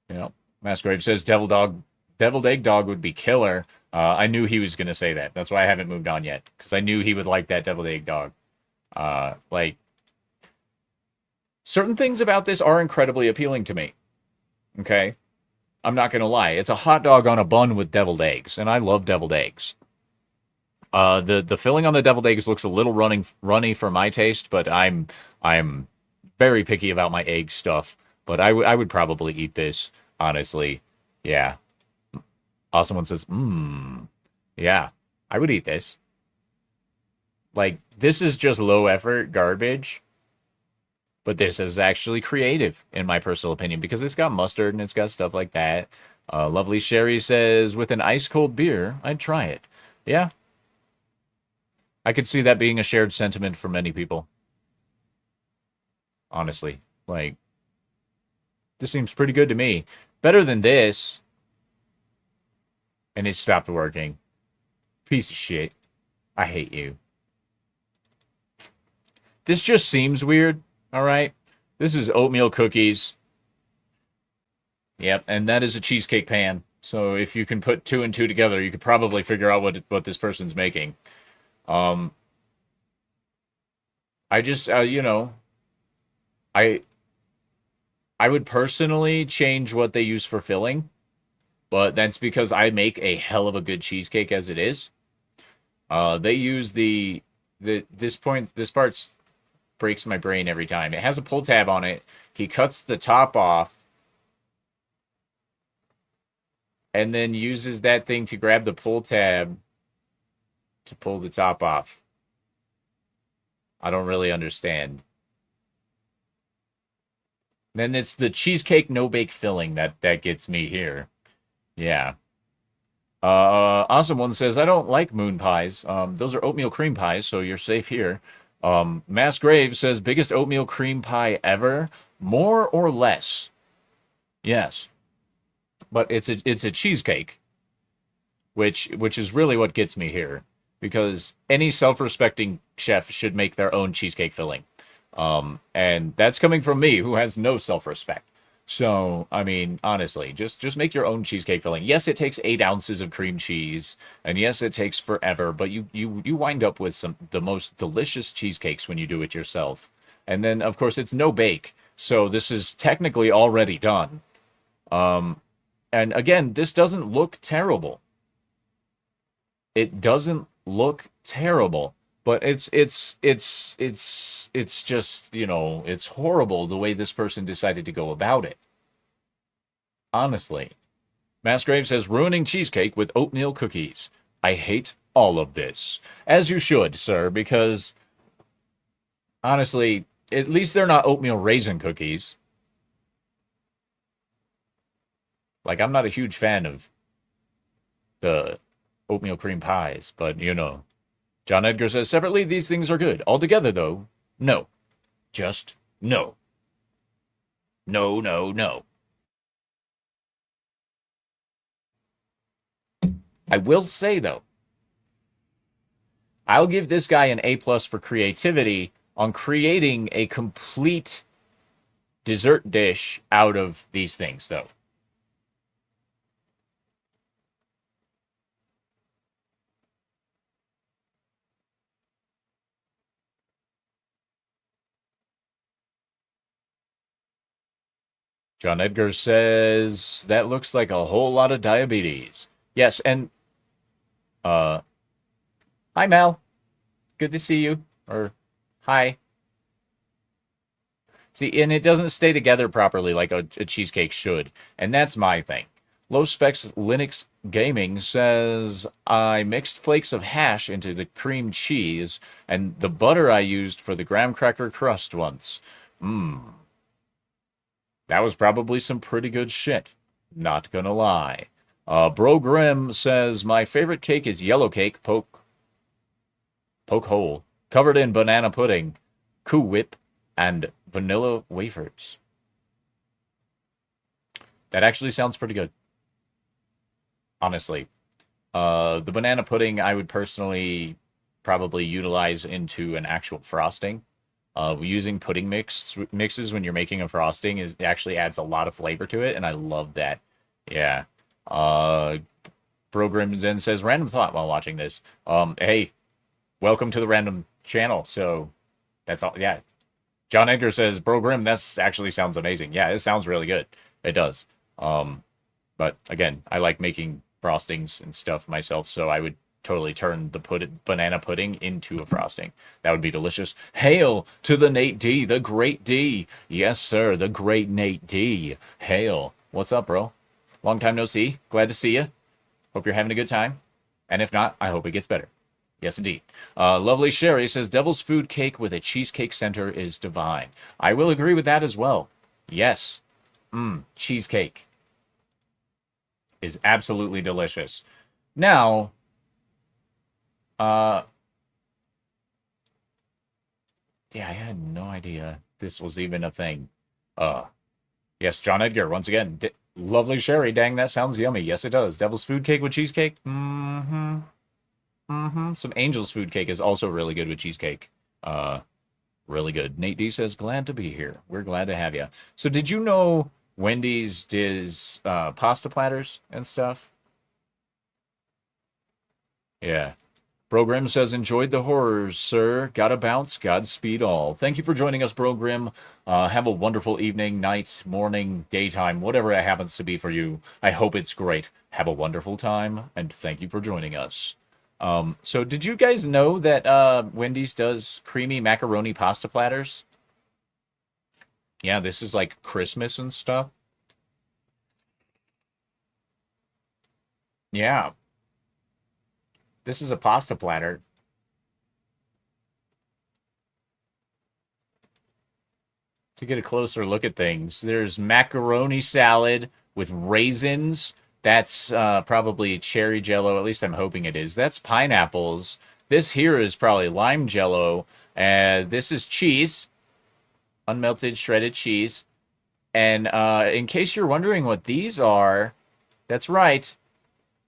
You know, Masquerade says deviled egg dog would be killer. I knew he was gonna say that. That's why I haven't moved on yet, because I knew he would like that deviled egg dog. Like, certain things about this are incredibly appealing to me. Okay, I'm not gonna lie. It's a hot dog on a bun with deviled eggs, and I love deviled eggs. The filling on the deviled eggs looks a little runny for my taste, but I'm very picky about my egg stuff. But I would probably eat this, honestly. Yeah. Awesome one says, yeah, I would eat this. Like, this is just low effort garbage, but this is actually creative, in my personal opinion, because it's got mustard and it's got stuff like that. Lovely Sherry says, with an ice cold beer, I'd try it. Yeah. I could see that being a shared sentiment for many people. Honestly. Like, this seems pretty good to me. Better than this. And it stopped working. Piece of shit. I hate you. This just seems weird, alright? This is oatmeal cookies. Yep, and that is a cheesecake pan. So if you can put 2 and 2 together, you could probably figure out what this person's making. I just, you know, I would personally change what they use for filling, but that's because I make a hell of a good cheesecake as it is. They use this part breaks my brain every time. It has a pull tab on it. He cuts the top off and then uses that thing to grab the pull tab to pull the top off. I don't really understand. Then it's the cheesecake no-bake filling that gets me here. Yeah. Awesome one says, I don't like moon pies. Those are oatmeal cream pies, so you're safe here. Mass Grave says, biggest oatmeal cream pie ever? More or less? Yes. But it's a cheesecake, which is really what gets me here. Because any self-respecting chef should make their own cheesecake filling. And that's coming from me, who has no self-respect. So, I mean, honestly, just make your own cheesecake filling. Yes, it takes 8 ounces of cream cheese, and yes, it takes forever, but you wind up with the most delicious cheesecakes when you do it yourself. And then, of course, it's no bake, so this is technically already done. And again, this doesn't look terrible. It doesn't look terrible, but it's just, you know, it's horrible the way this person decided to go about it. Honestly. Massgrave says, ruining cheesecake with oatmeal cookies. I hate all of this. As you should, sir, because honestly, at least they're not oatmeal raisin cookies. Like, I'm not a huge fan of the oatmeal cream pies, but, you know. John Edgar says, separately, these things are good. Altogether, though, no. Just no. No, no, no. I will say, though, I'll give this guy an A+ for creativity on creating a complete dessert dish out of these things, though. John Edgar says, that looks like a whole lot of diabetes. Yes, and, hi, Mel. Good to see you. Or, hi. See, and it doesn't stay together properly like a cheesecake should. And that's my thing. Low Specs Linux Gaming says, I mixed flakes of hash into the cream cheese and the butter I used for the graham cracker crust once. That was probably some pretty good shit. Not gonna lie. Bro Grim says, my favorite cake is yellow cake, poke hole, covered in banana pudding, Cool Whip, and vanilla wafers. That actually sounds pretty good. Honestly. The banana pudding I would personally probably utilize into an actual frosting. Using pudding mixes when you're making a frosting actually adds a lot of flavor to it, and I love that. Yeah. Uh, Program Zen says, random thought while watching this. Hey, welcome to the random channel. So that's all. Yeah. John Edgar says, Bro Grim, that's actually sounds amazing. Yeah, it sounds really good. It does. But again, I like making frostings and stuff myself, so I would totally turn the banana pudding into a frosting. That would be delicious. Hail to the Nate D, the great D. Yes, sir, the great Nate D. Hail. What's up, bro? Long time no see. Glad to see you. Hope you're having a good time. And if not, I hope it gets better. Yes, indeed. Lovely Sherry says, Devil's Food cake with a cheesecake center is divine. I will agree with that as well. Yes. Cheesecake is absolutely delicious. Now, yeah, I had no idea this was even a thing. Yes, John Edgar, once again. Lovely Sherry, dang, that sounds yummy. Yes, it does. Devil's Food cake with cheesecake? Some Angel's Food cake is also really good with cheesecake. Really good. Nate D says, glad to be here. We're glad to have you. So did you know Wendy's does pasta platters and stuff? Yeah. Bro Grim says, enjoyed the horrors, sir. Gotta bounce. Godspeed all. Thank you for joining us, Bro Grim. Have a wonderful evening, night, morning, daytime, whatever it happens to be for you. I hope it's great. Have a wonderful time, and thank you for joining us. So did you guys know that Wendy's does creamy macaroni pasta platters? Yeah, this is like Christmas and stuff. Yeah. This is a pasta platter. To get a closer look at things, there's macaroni salad with raisins. That's probably cherry jello. At least I'm hoping it is. That's pineapples. This here is probably lime jello. This is cheese. Unmelted shredded cheese. And in case you're wondering what these are, that's right.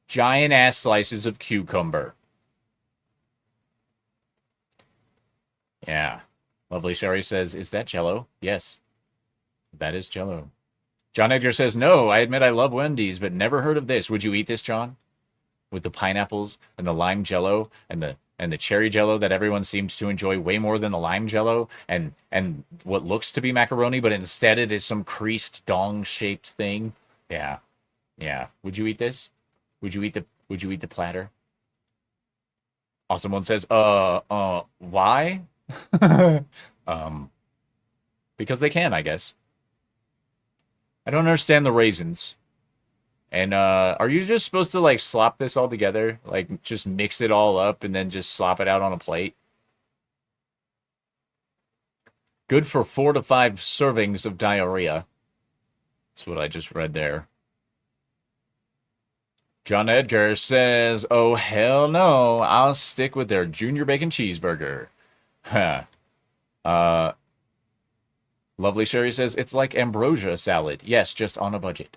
Giant ass slices of cucumber. Yeah. Lovely Sherry says, is that jello? Yes. That is jello. John Edgar says, no, I admit I love Wendy's, but never heard of this. Would you eat this, John? With the pineapples and the lime jello and the cherry jello that everyone seems to enjoy way more than the lime jello and what looks to be macaroni, but instead it is some creased dong-shaped thing. Yeah. Yeah. Would you eat this? Would you eat the platter? Awesome one says, why? Because they can, I guess. I don't understand the raisins. And are you just supposed to like slop this all together? Like just mix it all up and then just slop it out on a plate? Good for 4 to 5 servings of diarrhea. That's what I just read there. John Edgar says, oh, hell no. I'll stick with their junior bacon cheeseburger. Huh. Lovely Sherry says, it's like ambrosia salad. Yes, just on a budget.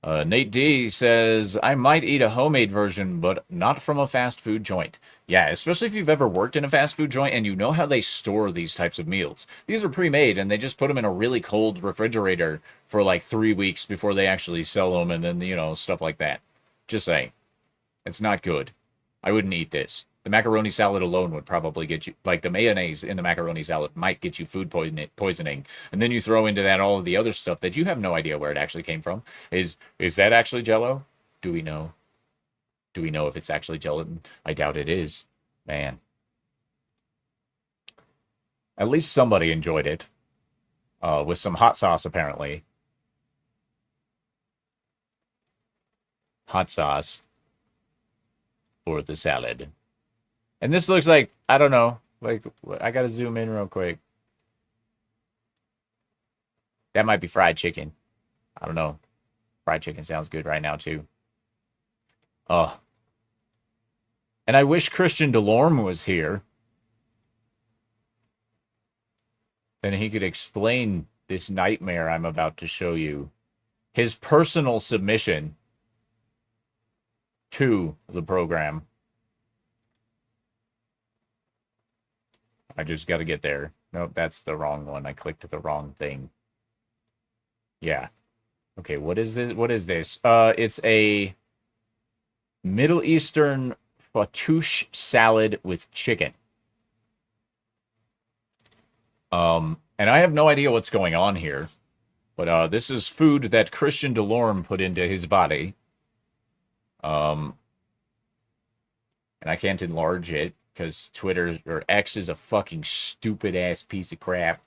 Nate D says, I might eat a homemade version, but not from a fast food joint. Yeah, especially if you've ever worked in a fast food joint and you know how they store these types of meals. These are pre-made, and they just put them in a really cold refrigerator for like 3 weeks before they actually sell them, and then, you know, stuff like that. Just saying. It's not good. I wouldn't eat this. The macaroni salad alone would probably get you, like the mayonnaise in the macaroni salad might get you food poisoning. And then you throw into that all of the other stuff that you have no idea where it actually came from. Is that actually Jell-O? Do we know? Do we know if it's actually gelatin? I doubt it is. Man. At least somebody enjoyed it. With some hot sauce, apparently. Hot sauce for the salad. And this looks like, I don't know, like, I gotta zoom in real quick. That might be fried chicken. I don't know. Fried chicken sounds good right now, too. Oh. And I wish Christian Delorme was here. Then he could explain this nightmare I'm about to show you. His personal submission to the program. I just got to get there. Nope, that's the wrong one. I clicked the wrong thing. Yeah. Okay, what is this? What is this? It's a Middle Eastern fattoush salad with chicken. And I have no idea what's going on here, but this is food that Christian Delorme put into his body. And I can't enlarge it because Twitter or X is a fucking stupid ass piece of crap.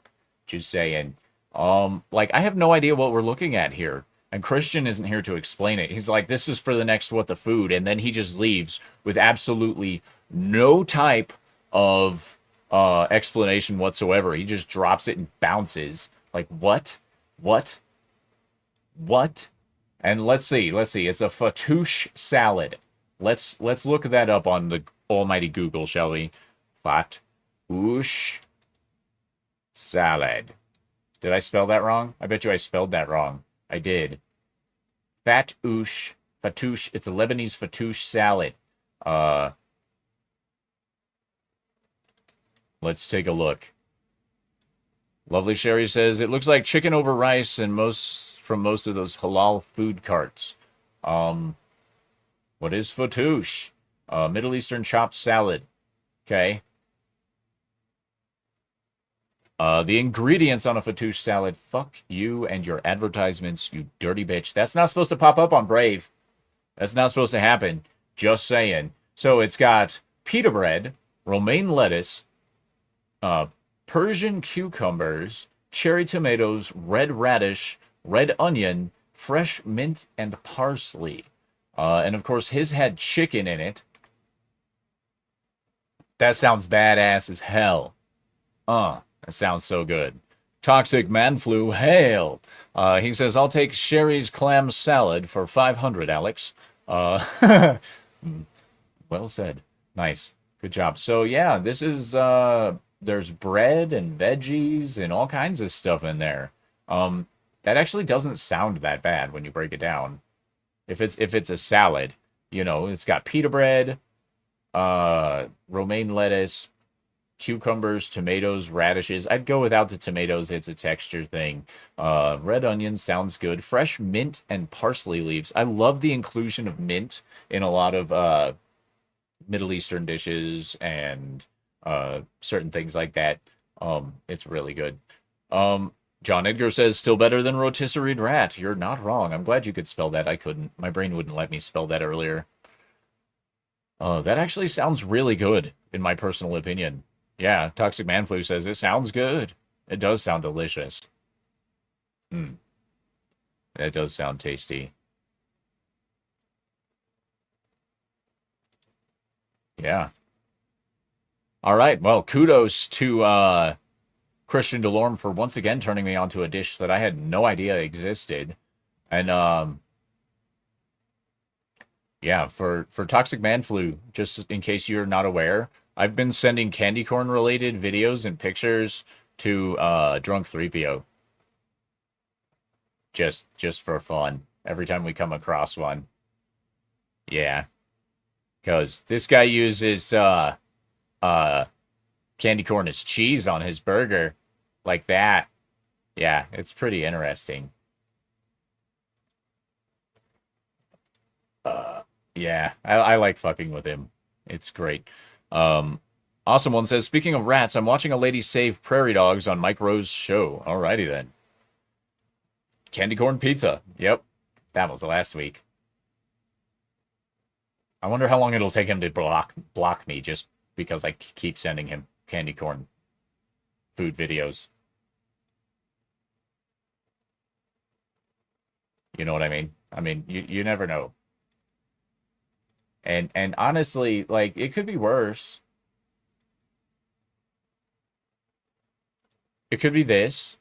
Just saying. Like I have no idea what we're looking at here. And Christian isn't here to explain it. He's like, this is for the next What the Food, and then he just leaves with absolutely no type of explanation whatsoever. He just drops it and bounces. Like, what? What? What? And let's see. It's a fattoush salad. Let's look that up on the almighty Google, shall we? Fattoush salad. Did I spell that wrong? I bet you I spelled that wrong. I did. Fattoush. It's a Lebanese fattoush salad. Let's take a look. Lovely Sherry says, it looks like chicken over rice and from most of those halal food carts. What is fattoush? Middle Eastern chopped salad. Okay. The ingredients on a fattoush salad. Fuck you and your advertisements, you dirty bitch. That's not supposed to pop up on Brave. That's not supposed to happen. Just saying. So it's got pita bread, romaine lettuce, Persian cucumbers, cherry tomatoes, red radish, red onion, fresh mint, and parsley. And of course, his had chicken in it. That sounds badass as hell. That sounds so good. Toxic Man Flu, hail! He says, I'll take Sherry's clam salad for 500, Alex. Well said. Nice. Good job. So, yeah, this is, there's bread and veggies and all kinds of stuff in there. That actually doesn't sound that bad when you break it down. If it's a salad, you know, it's got pita bread, romaine lettuce, cucumbers, tomatoes, radishes. I'd go without the tomatoes. It's a texture thing. Red onion sounds good. Fresh mint and parsley leaves. I love the inclusion of mint in a lot of Middle Eastern dishes and certain things like that. It's really good. John Edgar says, still better than rotisserie rat. You're not wrong. I'm glad you could spell that. I couldn't. My brain wouldn't let me spell that earlier. That actually sounds really good, in my personal opinion. Yeah, Toxic Man Flu says, it sounds good. It does sound delicious. That does sound tasty. Yeah. All right, well, kudos to Christian Delorme for once again turning me onto a dish that I had no idea existed. And yeah, for Toxic Man Flu, just in case you're not aware, I've been sending candy corn related videos and pictures to Drunk 3PO. Just for fun. Every time we come across one. Yeah. Because this guy uses candy corn as cheese on his burger. Like that. Yeah, it's pretty interesting. Yeah, I like fucking with him. It's great. Awesome One says, speaking of rats, I'm watching a lady save prairie dogs on Mike Rowe's show. Alrighty then. Candy corn pizza. Yep. That was last week. I wonder how long it'll take him to block me just because I keep sending him candy corn food videos. You know what I mean? I mean, you never know. And honestly, like, it could be worse. It could be this.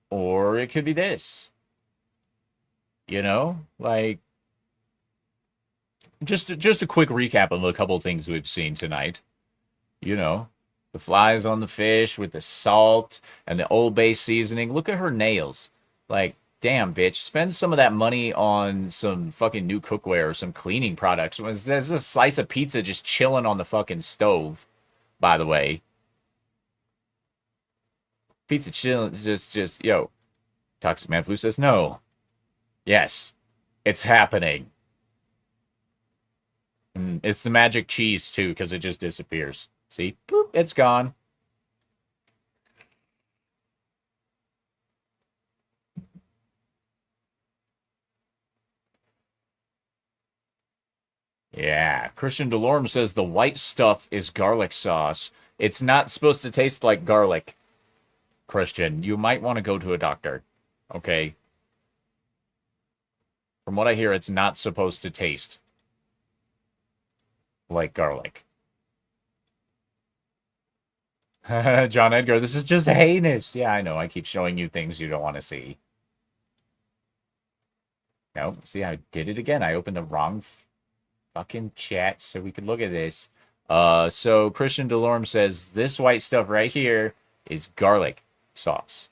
Or it could be this. You know? Like, just a quick recap of a couple of things we've seen tonight. You know, the flies on the fish with the salt and the Old Bay seasoning. Look at her nails. Like, damn, bitch, spend some of that money on some fucking new cookware or some cleaning products. There's a slice of pizza just chilling on the fucking stove, by the way. Pizza chill, just, yo. Toxic Man Flu says no. Yes, it's happening. And it's the magic cheese, too, because it just disappears. See? Boop, it's gone. Yeah. Christian Delorme says the white stuff is garlic sauce. It's not supposed to taste like garlic, Christian. You might want to go to a doctor. Okay? From what I hear, it's not supposed to taste like garlic. John Edgar, this is just heinous. Yeah, I know. I keep showing you things you don't want to see. No, see, I did it again. I opened the wrong fucking chat so we could look at this. So Christian Delorme says this white stuff right here is garlic sauce.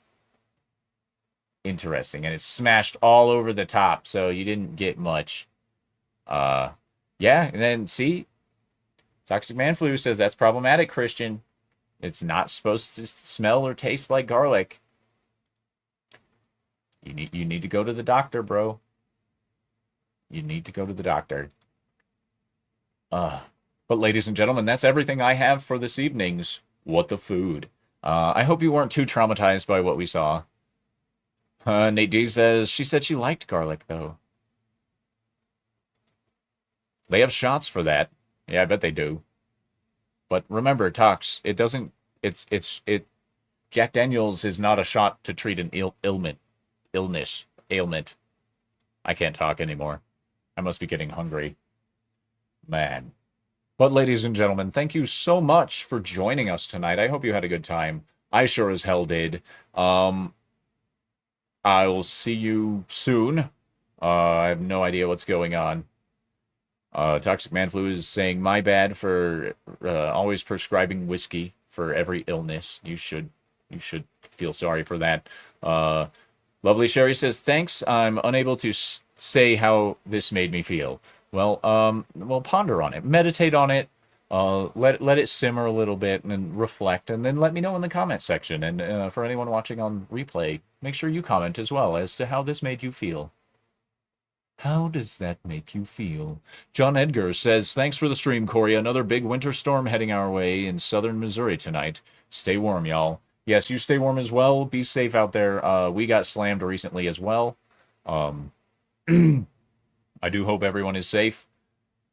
Interesting. And it's smashed all over the top, so you didn't get much. Yeah, and then see, Toxic Man Flu says that's problematic, Christian. It's not supposed to smell or taste like garlic. You need to go to the doctor, bro. You need to go to the doctor. But ladies and gentlemen, that's everything I have for this evening's What the Food. I hope you weren't too traumatized by what we saw. Nate D says, she said she liked garlic, though. They have shots for that. Yeah, I bet they do. But remember, Tox, it doesn't, Jack Daniels is not a shot to treat an ailment. I can't talk anymore. I must be getting hungry. Man. But ladies and gentlemen, thank you so much for joining us tonight. I hope you had a good time. I sure as hell did. I will see you soon. I have no idea what's going on. Toxic Man Flu is saying, my bad for always prescribing whiskey for every illness. You should feel sorry for that. Lovely Sherry says, thanks. I'm unable to say how this made me feel. Well, ponder on it. Meditate on it. Let it simmer a little bit and then reflect, and then let me know in the comment section. And for anyone watching on replay, make sure you comment as well as to how this made you feel. How does that make you feel? John Edgar says, thanks for the stream, Cory. Another big winter storm heading our way in southern Missouri tonight. Stay warm, y'all. Yes, you stay warm as well. Be safe out there. We got slammed recently as well. I do hope everyone is safe.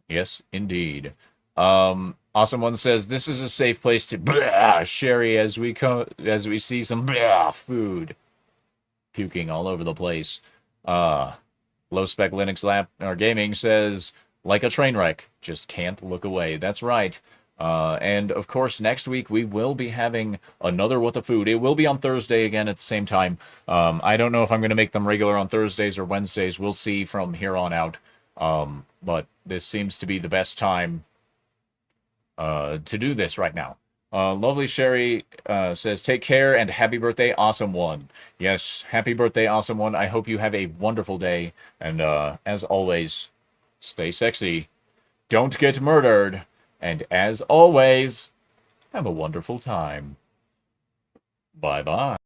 Yes, indeed. Awesome One says, this is a safe place to blah, Sherry, as we see some blah, food puking all over the place. Low Spec Linux Lab or Gaming says, like a train wreck, just can't look away. That's right. And of course, next week we will be having another What the Food. It will be on Thursday again at the same time. I don't know if I'm going to make them regular on Thursdays or Wednesdays. We'll see from here on out. But this seems to be the best time to do this right now. Lovely Sherry says, take care and happy birthday, Awesome One. Yes, happy birthday, Awesome One. I hope you have a wonderful day. And as always, stay sexy. Don't get murdered. And as always, have a wonderful time. Bye-bye.